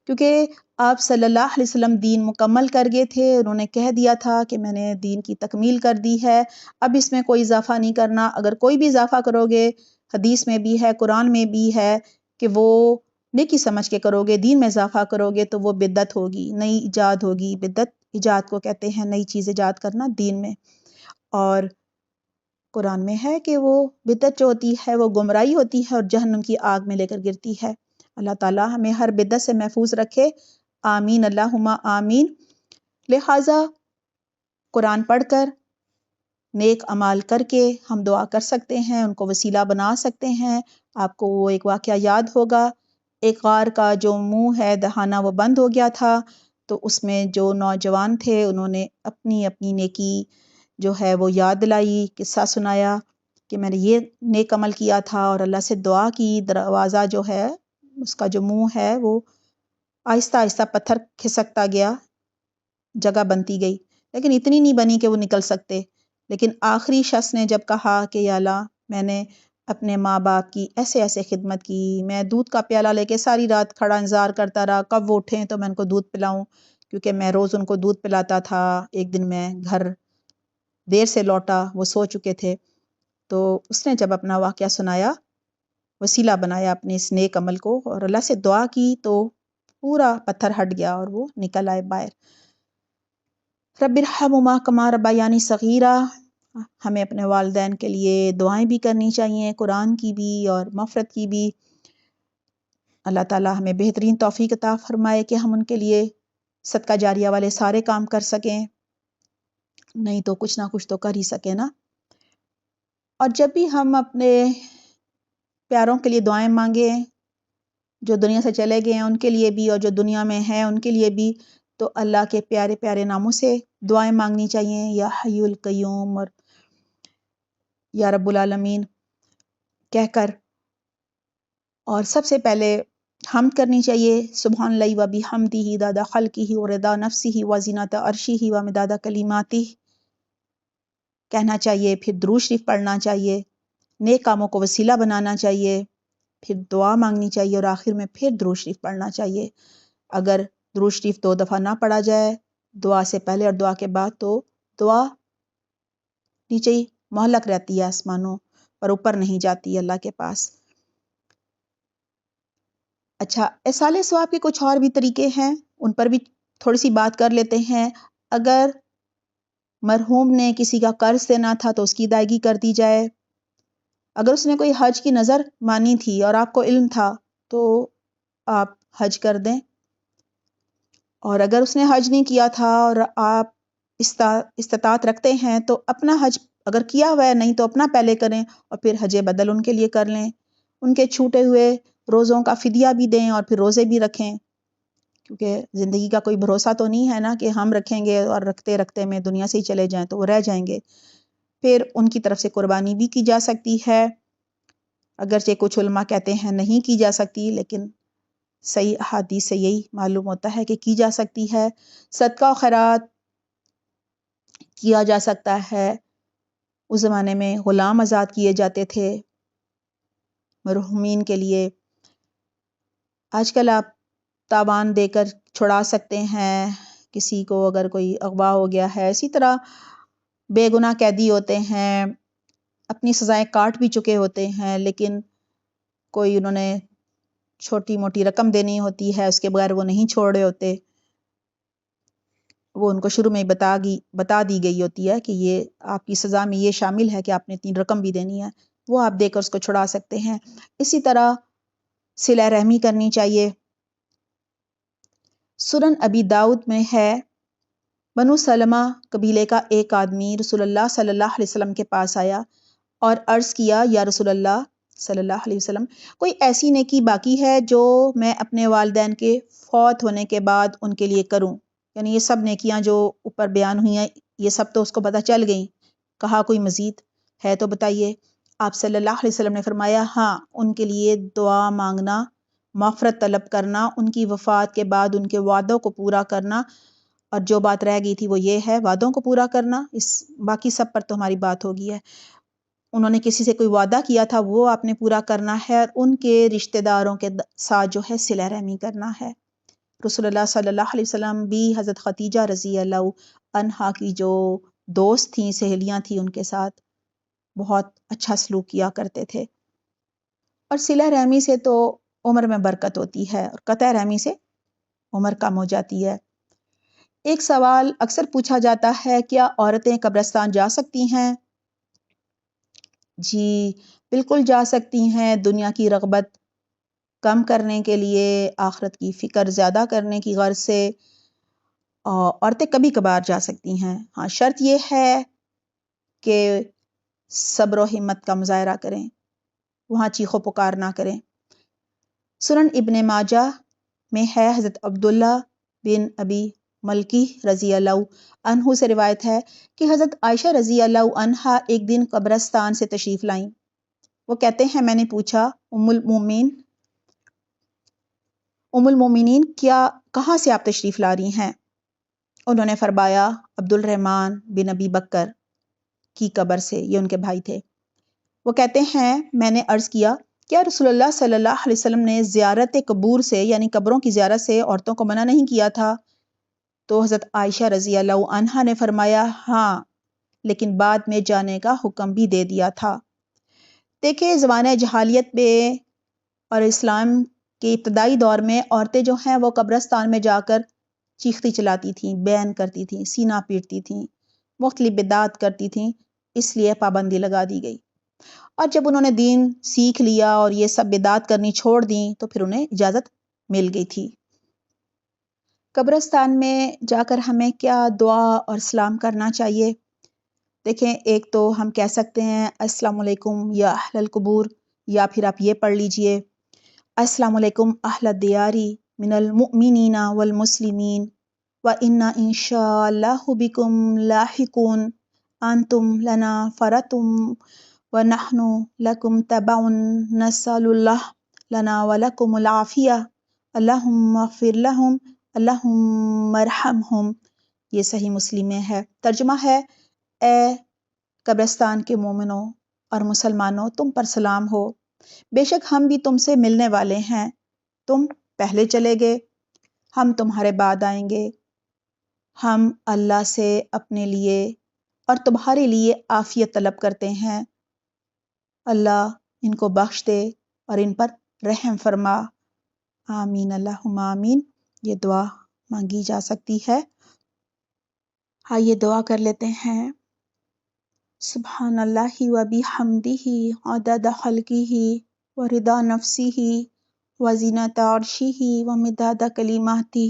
کیونکہ آپ صلی اللہ علیہ وسلم دین مکمل کر گئے تھے، انہوں نے کہہ دیا تھا کہ میں نے دین کی تکمیل کر دی ہے، اب اس میں کوئی اضافہ نہیں کرنا، اگر کوئی بھی اضافہ کرو گے، حدیث میں بھی ہے، قرآن میں بھی ہے کہ وہ نیکی سمجھ کے کرو گے، دین میں اضافہ کرو گے تو وہ بدعت ہوگی، نئی ایجاد ہوگی۔ بدعت ایجاد کو کہتے ہیں نئی چیز ایجاد کرنا دین میں، اور قرآن میں ہے کہ وہ بدعت جو ہوتی ہے وہ گمراہی ہوتی ہے اور جہنم کی آگ میں لے کر گرتی ہے۔ اللہ تعالیٰ ہمیں ہر بدعت سے محفوظ رکھے، آمین اللہم آمین۔ لہٰذا قرآن پڑھ کر، نیک اعمال کر کے ہم دعا کر سکتے ہیں، ان کو وسیلہ بنا سکتے ہیں۔ آپ کو وہ ایک واقعہ یاد ہوگا، ایک غار کا جو منہ ہے دہانہ وہ بند ہو گیا تھا، تو اس میں جو نوجوان تھے انہوں نے اپنی اپنی نیکی جو ہے وہ یاد دلائی، قصہ سنایا کہ میں نے یہ نیک عمل کیا تھا اور اللہ سے دعا کی، دروازہ جو ہے اس کا جو منہ ہے وہ آہستہ آہستہ پتھر کھسکتا گیا، جگہ بنتی گئی، لیکن اتنی نہیں بنی کہ وہ نکل سکتے۔ لیکن آخری شخص نے جب کہا کہ یا اللہ میں نے اپنے ماں باپ کی ایسے ایسے خدمت کی، میں دودھ کا پیالہ لے کے ساری رات کھڑا انتظار کرتا رہا کب وہ اٹھیں تو میں ان کو دودھ پلاؤں، کیونکہ میں روز ان کو دودھ پلاتا تھا۔ ایک دن میں گھر دیر سے لوٹا، وہ سو چکے تھے، تو اس نے جب اپنا واقعہ سنایا، وسیلہ بنایا اپنے اس نیک عمل کو اور اللہ سے دعا کی تو پورا پتھر ہٹ گیا اور وہ نکل آئے باہر۔ رب ارحمہما کما ربیانی صغیرہ، ہمیں اپنے والدین کے لیے دعائیں بھی کرنی چاہیے، قرآن کی بھی اور مغفرت کی بھی۔ اللہ تعالیٰ ہمیں بہترین توفیق عطا فرمائے کہ ہم ان کے لیے صدقہ جاریہ والے سارے کام کر سکیں، نہیں تو کچھ نہ کچھ تو کر ہی سکیں نا۔ اور جب بھی ہم اپنے پیاروں کے لیے دعائیں مانگیں، جو دنیا سے چلے گئے ہیں ان کے لیے بھی اور جو دنیا میں ہیں ان کے لیے بھی، تو اللہ کے پیارے پیارے ناموں سے دعائیں مانگنی چاہیے، یا حی القیوم اور یا رب العالمین کہہ کر۔ اور سب سے پہلے حمد کرنی چاہیے، سبحان اللہ و بحمدہ عدد خلقہ و رضا نفسہ و زینت عرشہ و مداد کلماتہ کہنا چاہیے، پھر درود شریف پڑھنا چاہیے، نیک کاموں کو وسیلہ بنانا چاہیے، پھر دعا مانگنی چاہیے اور آخر میں پھر درود شریف پڑھنا چاہیے۔ اگر درود شریف 2 دفعہ نہ پڑھا جائے دعا سے پہلے اور دعا کے بعد تو دعا نیچے ہی معلق رہتی ہے آسمانوں پر، اوپر نہیں جاتی اللہ کے پاس۔ اچھا، اصالہ ثواب کے کچھ اور بھی طریقے ہیں، ان پر بھی تھوڑی سی بات کر لیتے ہیں۔ اگر مرحوم نے کسی کا قرض دینا تھا تو اس کی ادائیگی کر دی جائے۔ اگر اس نے کوئی حج کی نظر مانی تھی اور آپ کو علم تھا تو آپ حج کر دیں، اور اگر اس نے حج نہیں کیا تھا اور آپ استطاعت رکھتے ہیں تو اپنا حج اگر کیا ہوا ہے نہیں تو اپنا پہلے کریں اور پھر حج بدل ان کے لیے کر لیں۔ ان کے چھوٹے ہوئے روزوں کا فدیہ بھی دیں اور پھر روزے بھی رکھیں، کیونکہ زندگی کا کوئی بھروسہ تو نہیں ہے نا کہ ہم رکھیں گے اور رکھتے رکھتے میں دنیا سے ہی چلے جائیں تو وہ رہ جائیں گے۔ پھر ان کی طرف سے قربانی بھی کی جا سکتی ہے، اگرچہ کچھ علماء کہتے ہیں نہیں کی جا سکتی، لیکن صحیح احادیث سے یہی معلوم ہوتا ہے کہ کی جا سکتی ہے۔ صدقہ و خیرات کیا جا سکتا ہے۔ اس زمانے میں غلام آزاد کیے جاتے تھے مرحومین کے لیے، آج کل آپ تاوان دے کر چھڑا سکتے ہیں کسی کو اگر کوئی اغوا ہو گیا ہے۔ اسی طرح بے گناہ قیدی ہوتے ہیں، اپنی سزائیں کاٹ بھی چکے ہوتے ہیں، لیکن کوئی انہوں نے چھوٹی موٹی رقم دینی ہوتی ہے، اس کے بغیر وہ نہیں چھوڑ رہے ہوتے، وہ ان کو شروع میں بتا دی گئی ہوتی ہے کہ یہ آپ کی سزا میں یہ شامل ہے کہ آپ نے اتنی رقم بھی دینی ہے، وہ آپ دے کر اس کو چھڑا سکتے ہیں۔ اسی طرح صلہ رحمی کرنی چاہیے۔ سنن ابی داؤد میں ہے، بنو سلمہ قبیلے کا ایک آدمی رسول اللہ صلی اللہ علیہ وسلم کے پاس آیا اور عرض کیا، یا رسول اللہ صلی اللہ علیہ وسلم، کوئی ایسی نیکی باقی ہے جو میں اپنے والدین کے فوت ہونے کے بعد ان کے لیے کروں؟ یعنی یہ سب نیکیاں جو اوپر بیان ہوئی ہیں یہ سب تو اس کو پتہ چل گئیں، کہا کوئی مزید ہے تو بتائیے۔ آپ صلی اللہ علیہ وسلم نے فرمایا، ہاں، ان کے لیے دعا مانگنا، مغفرت طلب کرنا، ان کی وفات کے بعد ان کے وعدوں کو پورا کرنا، اور جو بات رہ گئی تھی وہ یہ ہے وعدوں کو پورا کرنا، اس باقی سب پر تو ہماری بات ہو گئی ہے۔ انہوں نے کسی سے کوئی وعدہ کیا تھا وہ آپ نے پورا کرنا ہے، اور ان کے رشتہ داروں کے ساتھ جو ہے صلہ رحمی کرنا ہے۔ رسول اللہ صلی اللہ علیہ وسلم بھی حضرت خدیجہ رضی اللہ عنہا کی جو دوست تھیں، سہیلیاں تھیں، ان کے ساتھ بہت اچھا سلوک کیا کرتے تھے۔ اور صلہ رحمی سے تو عمر میں برکت ہوتی ہے اور قطع رحمی سے عمر کم ہو جاتی ہے۔ ایک سوال اکثر پوچھا جاتا ہے، کیا عورتیں قبرستان جا سکتی ہیں؟ جی بالکل جا سکتی ہیں، دنیا کی رغبت کم کرنے کے لیے، آخرت کی فکر زیادہ کرنے کی غرض سے عورتیں کبھی کبھار جا سکتی ہیں۔ ہاں، شرط یہ ہے کہ صبر و ہمت کا مظاہرہ کریں، وہاں چیخو پکار نہ کریں۔ سنن ابن ماجہ میں ہے، حضرت عبداللہ بن ابی ملکی رضی اللہ عنہ سے روایت ہے کہ حضرت عائشہ رضی اللہ عنہا ایک دن قبرستان سے تشریف لائیں۔ وہ کہتے ہیں میں نے پوچھا ام المومنین کہاں سے آپ تشریف لا رہی ہیں؟ انہوں نے فرمایا عبد الرحمن بن ابی بکر کی قبر سے، یہ ان کے بھائی تھے۔ وہ کہتے ہیں میں نے عرض کیا کیا رسول اللہ صلی اللہ علیہ وسلم نے زیارت قبور سے یعنی قبروں کی زیارت سے عورتوں کو منع نہیں کیا تھا؟ تو حضرت عائشہ رضی اللہ عنہا نے فرمایا ہاں، لیکن بعد میں جانے کا حکم بھی دے دیا تھا۔ دیکھیں زمانہ جہالیت میں اور اسلام کے ابتدائی دور میں عورتیں جو ہیں وہ قبرستان میں جا کر چیختی چلاتی تھیں، بین کرتی تھیں، سینہ پیٹتی تھیں، مختلف بدعات کرتی تھیں، اس لیے پابندی لگا دی گئی۔ اور جب انہوں نے دین سیکھ لیا اور یہ سب بدعات کرنی چھوڑ دیں تو پھر انہیں اجازت مل گئی تھی۔ قبرستان میں جا کر ہمیں کیا دعا اور سلام کرنا چاہیے؟ دیکھیں ایک تو ہم کہہ سکتے ہیں السلام علیکم یا اہل القبور، یا پھر آپ یہ پڑھ لیجئے السلام علیکم اہل الدیاری من المؤمنین والمسلمین وَإِنَّا إِن شَاءَ اللَّهُ بِكُمْ لَاحِقُونَ أَنْتُمْ لَنَا فَرَطٌ وَنَحْنُ لَكُمْ تَبَعٌ نَسْأَلُ اللَّهَ لَنَا وَلَكُمُ الْعَافِيَةَ اللَّهُمَّ اغْفِرْ لَهُمْ اللَّهُمَّ ارْحَمْهُمْ۔ یہ صحیح مسلم میں ہے۔ ترجمہ ہے اے قبرستان کے مومنوں اور مسلمانوں، تم پر سلام ہو، بے شک ہم بھی تم سے ملنے والے ہیں، تم پہلے چلے گئے، ہم تمہارے بعد آئیں گے، ہم اللہ سے اپنے لیے اور تمہارے لیے عافیت طلب کرتے ہیں، اللہ ان کو بخش دے اور ان پر رحم فرما، آمین اللہم آمین۔ یہ دعا مانگی جا سکتی ہے۔ آئیے دعا کر لیتے ہیں۔ سبحان اللہ و بحمدہ عدد خلقہ و رضا نفسہ و زینت عرشہ و مداد کلماتہ۔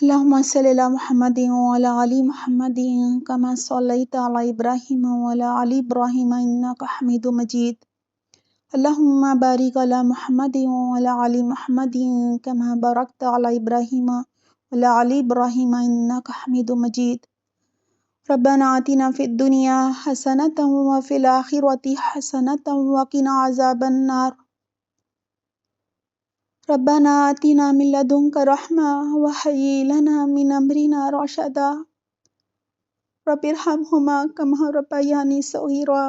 اللہم صلی علی محمد وعلی آل محمد کما صلیت علی ابراہیم وعلی آل ابراہیم انک حمید مجید۔ اللہم بارک علی محمد وعلی آل محمد کما بارکت علی ابراہیم وعلی آل ابراہیم انک حمید مجید۔ ربنا آتنا فی الدنیا حسنۃ وفی الآخرۃ حسنۃ وقنا عذاب النار۔ ربنا آتنا من لدنک رحمۃ وہیئ لنا من امرنا رشدا۔ رب ارحمہما کما ربیانی صغیرا۔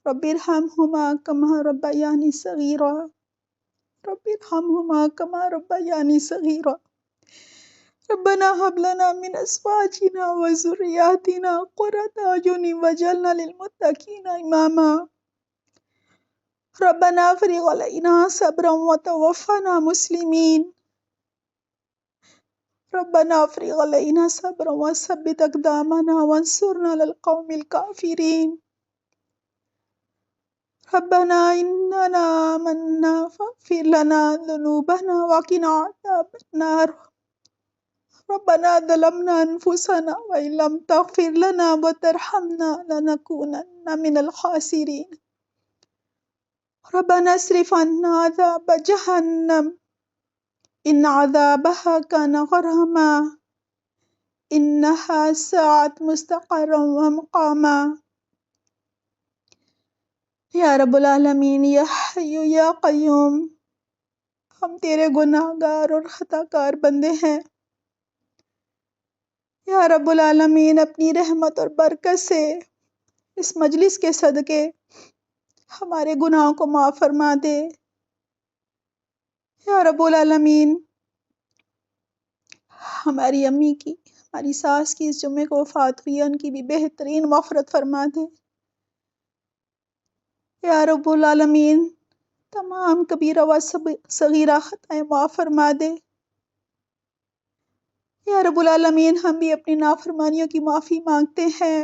رب ارحمہما کما ربیانی صغیرا۔ رب ارحمہما کما ربیانی صغیرا۔ ربنا هب لنا من ازواجنا وذریاتنا قرۃ اعین واجعلنا للمتقین اماما۔ ربنا افرغ علینا صبرا وتوفنا مسلمین۔ ربنا افرغ علینا صبرا وثبت اقدامنا وانصرنا علی القوم الکافرین۔ ربنا اننا آمنا فاغفر لنا ذنوبنا وقنا عذاب النار۔ ربنا ظلمنا انفسنا وان لم تغفر لنا وترحمنا لنکونن من الخاسرین۔ ربنا اصرف عنا عذاب جہنم ان عذابها كان غراما انها ساءت مستقرا ومقاما۔ یا رب العالمین یا حی یا قیوم، ہم تیرے گناہ گار اور خطا کار بندے ہیں۔ یا رب العالمین اپنی رحمت اور برکت سے اس مجلس کے صدقے ہمارے گناہوں کو معاف فرما دے۔ یا رب العالمین ہماری امی کی، ہماری ساس کی اس جمعے کو وفات ہوئی ہے، ان کی بھی بہترین مغفرت فرما دے۔ یا رب العالمین تمام کبیرہ و صغیرہ خطائیں معاف فرما دے۔ یا رب العالمین ہم بھی اپنی نافرمانیوں کی معافی مانگتے ہیں۔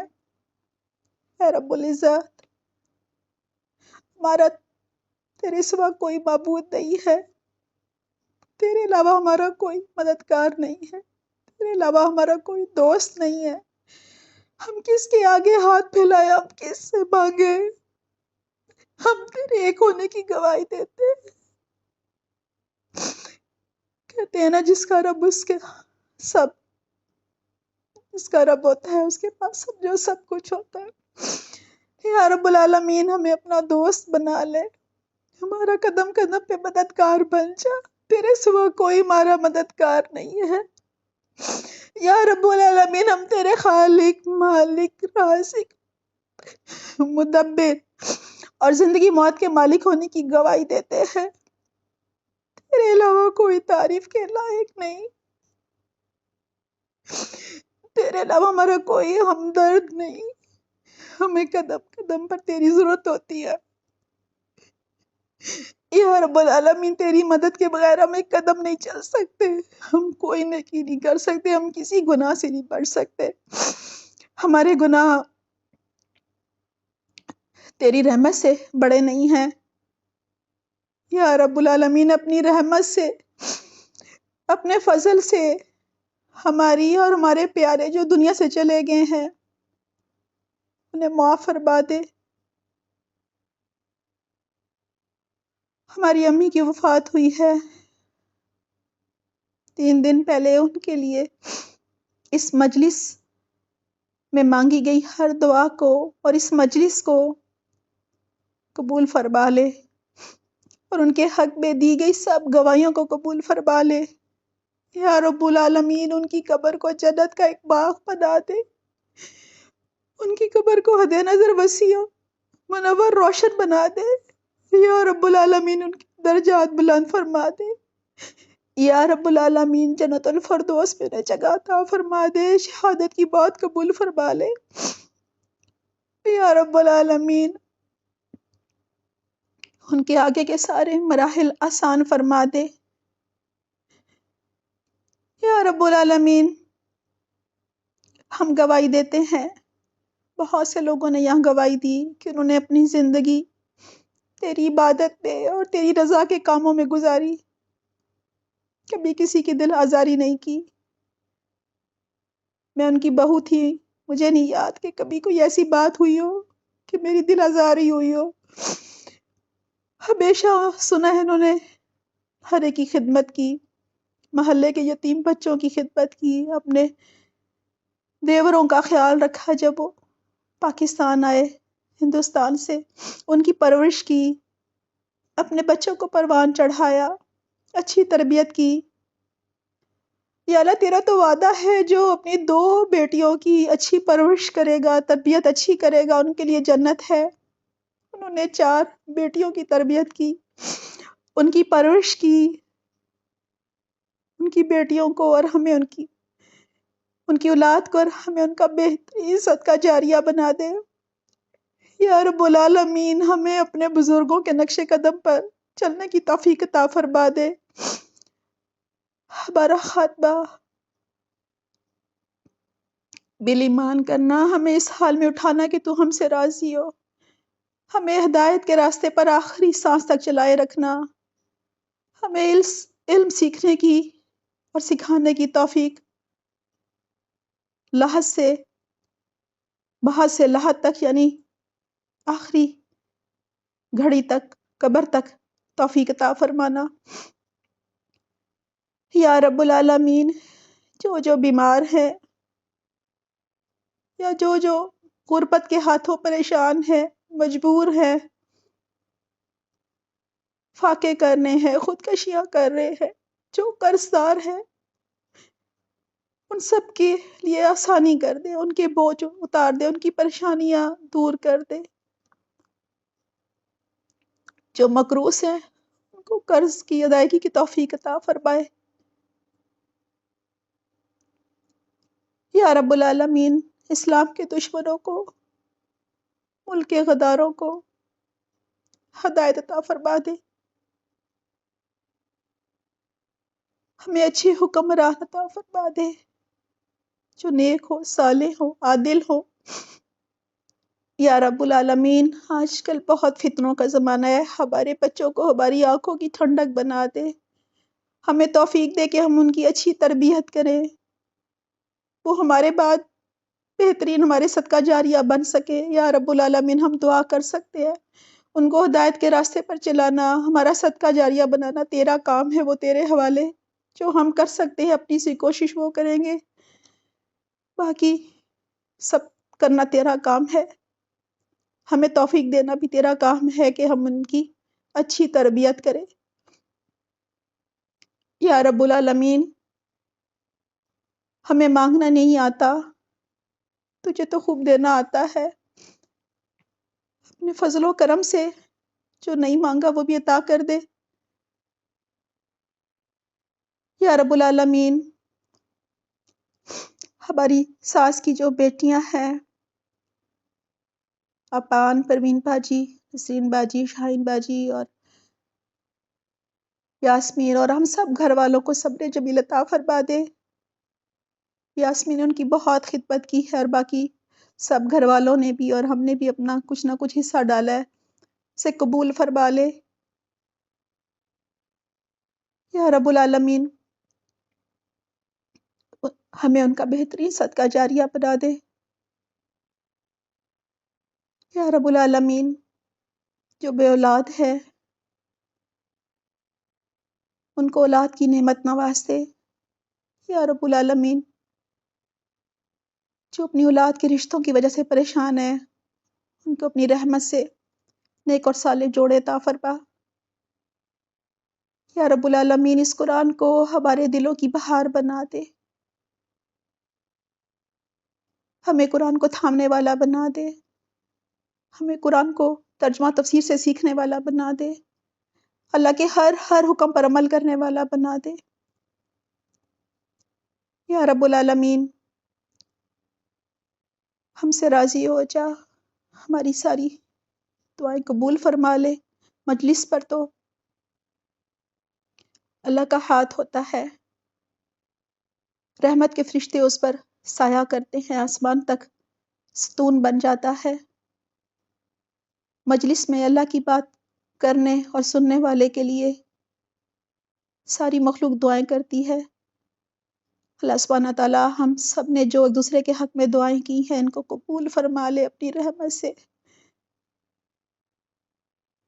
اے رب العزت ہمارا تیرے سوا کوئی معبود نہیں ہے، تیرے علاوہ ہمارا کوئی مددگار نہیں ہے، تیرے علاوہ ہمارا کوئی دوست نہیں ہے۔ ہم کس کے آگے ہاتھ پھیلائے، ہم کس سے مانگے؟ ہم تیرے ایک ہونے کی گواہی دیتے ہیں۔ کہتے ہیں نا جس کا رب اس کے سب اس کا رب ہوتا ہے، اس کے پاس سب کچھ ہوتا ہے۔ یا رب العالمین ہمیں اپنا دوست بنا لے، ہمارا قدم قدم پہ مددگار بن جا، تیرے سوا کوئی ہمارا مددگار نہیں ہے۔ یا رب العالمین ہم تیرے خالق، مالک، رازق، مدبر اور زندگی موت کے مالک ہونے کی گواہی دیتے ہیں۔ تیرے علاوہ کوئی تعریف کے لائق نہیں، تیرے علاوہ ہمارا کوئی ہمدرد نہیں، ہمیں قدم قدم پر تیری ضرورت ہوتی ہے۔ یا رب العالمین تیری مدد کے بغیر ہم ایک قدم نہیں چل سکتے، ہم کوئی نیکی نہیں کر سکتے، ہم کسی گناہ سے نہیں بچ سکتے۔ ہمارے گناہ تیری رحمت سے بڑے نہیں ہیں۔ یا رب العالمین اپنی رحمت سے، اپنے فضل سے ہماری اور ہمارے پیارے جو دنیا سے چلے گئے ہیں انہیں معاف فرما دے۔ ہماری امی کی وفات ہوئی ہے 3 دن پہلے، ان کے لیے اس مجلس میں مانگی گئی ہر دعا کو اور اس مجلس کو قبول فرما لے، اور ان کے حق میں دی گئی سب گواہیوں کو قبول فرما لے۔ یا رب العالمین ان کی قبر کو جنت کا ایک باغ بنا دے، ان کی قبر کو حد نظر وسیع منور روشن بنا دے۔ یا رب العالمین ان کے درجات بلند فرما دے۔ یا رب العالمین جنت الفردوس میں انہیں جگہ عطا فرما دے، شہادت کی بات قبول فرما لے۔ یا رب العالمین ان کے آگے کے سارے مراحل آسان فرما دے۔ یا رب العالمین ہم گواہی دیتے ہیں، بہت سے لوگوں نے یہاں گواہی دی کہ انہوں نے اپنی زندگی تیری عبادت میں اور تیری رضا کے کاموں میں گزاری، کبھی کسی کی دل آزاری نہیں کی۔ میں ان کی بہو تھی، مجھے نہیں یاد کہ کبھی کوئی ایسی بات ہوئی ہو کہ میری دل آزاری ہوئی ہو۔ ہمیشہ سنا ہے انہوں نے ہر ایک کی خدمت کی، محلے کے یتیم بچوں کی خدمت کی، اپنے دیوروں کا خیال رکھا جب وہ پاکستان آئے ہندوستان سے، ان کی پرورش کی، اپنے بچوں کو پروان چڑھایا، اچھی تربیت کی۔ یا اللہ تیرا تو وعدہ ہے جو اپنی 2 بیٹیوں کی اچھی پرورش کرے گا، تربیت اچھی کرے گا، ان کے لیے جنت ہے۔ انہوں نے 4 بیٹیوں کی تربیت کی، ان کی پرورش کی، ان کی بیٹیوں کو اور ہمیں ان کی اولاد کو اور ہمیں ان کا بہترین صدقہ جاریہ بنا دے۔ یا رب العالمین ہمیں اپنے بزرگوں کے نقش قدم پر چلنے کی توفیق عطا فرما دے۔ ہمارا خاتمہ بالایمان کرنا، ہمیں اس حال میں اٹھانا کہ تو ہم سے راضی ہو، ہمیں ہدایت کے راستے پر آخری سانس تک چلائے رکھنا، ہمیں علم سیکھنے کی اور سکھانے کی توفیق، لحد سے بحث سے لحد تک یعنی آخری گھڑی تک، قبر تک توفیق عطا فرمانا۔ یا رب العالمین جو بیمار ہے یا جو غربت کے ہاتھوں پریشان ہے، مجبور ہے، فاقے کرنے ہیں، خودکشیاں کر رہے ہیں، جو قرضدار ہے، ان سب کے لیے آسانی کر دے، ان کے بوجھ اتار دے، ان کی پریشانیاں دور کر دے۔ جو مقروض ہیں ان کو قرض کی ادائیگی کی توفیق عطا فرمائے۔ یا رب العالمین اسلام کے دشمنوں کو، ملک کے غداروں کو ہدایت عطا فرما دے، ہمیں اچھے حکمران عطا فرما دے جو نیک ہو، صالح ہو، عادل ہو۔ یا رب العالمین آج کل بہت فتنوں کا زمانہ ہے، ہمارے بچوں کو ہماری آنکھوں کی ٹھنڈک بنا دے، ہمیں توفیق دے کہ ہم ان کی اچھی تربیت کریں، وہ ہمارے بعد بہترین ہمارے صدقہ جاریہ بن سکے۔ یا رب العالمین ہم دعا کر سکتے ہیں، ان کو ہدایت کے راستے پر چلانا، ہمارا صدقہ جاریہ بنانا تیرا کام ہے، وہ تیرے حوالے جو ہم کر سکتے ہیں اپنی سی کوشش وہ کریں گے، باقی سب کرنا تیرا کام ہے، ہمیں توفیق دینا بھی تیرا کام ہے کہ ہم ان کی اچھی تربیت کریں۔ یا رب العالمین، ہمیں مانگنا نہیں آتا، تجھے تو خوب دینا آتا ہے، اپنے فضل و کرم سے جو نہیں مانگا وہ بھی عطا کر دے۔ یا رب العالمین، ہماری ساس کی جو بیٹیاں ہیں، اپان، پروین باجی، نسرین باجی، شاہین باجی اور یاسمین، اور ہم سب گھر والوں کو صبر جمیل عطا فرما دے۔ یاسمین نے ان کی بہت خدمت کی ہے، اور باقی سب گھر والوں نے بھی اور ہم نے بھی اپنا کچھ نہ کچھ حصہ ڈالا ہے، اسے قبول فرما لے۔ یا رب العالمین، ہمیں ان کا بہترین صدقہ جاریہ بنا دے۔ یا رب العالمین، جو بے اولاد ہے ان کو اولاد کی نعمت نواز دے۔ یا رب العالمین، جو اپنی اولاد کے رشتوں کی وجہ سے پریشان ہے ان کو اپنی رحمت سے نیک اور صالح جوڑے عطا فرما۔ یا رب العالمین، اس قرآن کو ہمارے دلوں کی بہار بنا دے، ہمیں قرآن کو تھامنے والا بنا دے، ہمیں قرآن کو ترجمہ تفسیر سے سیکھنے والا بنا دے، اللہ کے ہر حکم پر عمل کرنے والا بنا دے۔ یا رب العالمین، ہم سے راضی ہو جا، ہماری ساری دعائیں قبول فرما لے۔ مجلس پر تو اللہ کا ہاتھ ہوتا ہے، رحمت کے فرشتے اس پر سایہ کرتے ہیں، آسمان تک ستون بن جاتا ہے۔ مجلس میں اللہ کی بات کرنے اور سننے والے کے لیے ساری مخلوق دعائیں کرتی ہے۔ اللہ سبحانہ تعالیٰ ہم سب نے جو ایک دوسرے کے حق میں دعائیں کی ہیں ان کو قبول فرما لے اپنی رحمت سے۔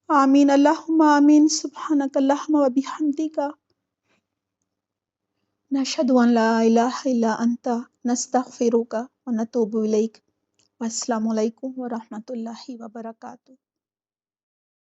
آمین، اللہم آمین۔ سبحانک اللہم و بحمدک، نشہد ان لا الہ الا انت، نستغفرک و نتوب الیک۔ والسلام علیکم ورحمۃ اللہ وبرکاتہ۔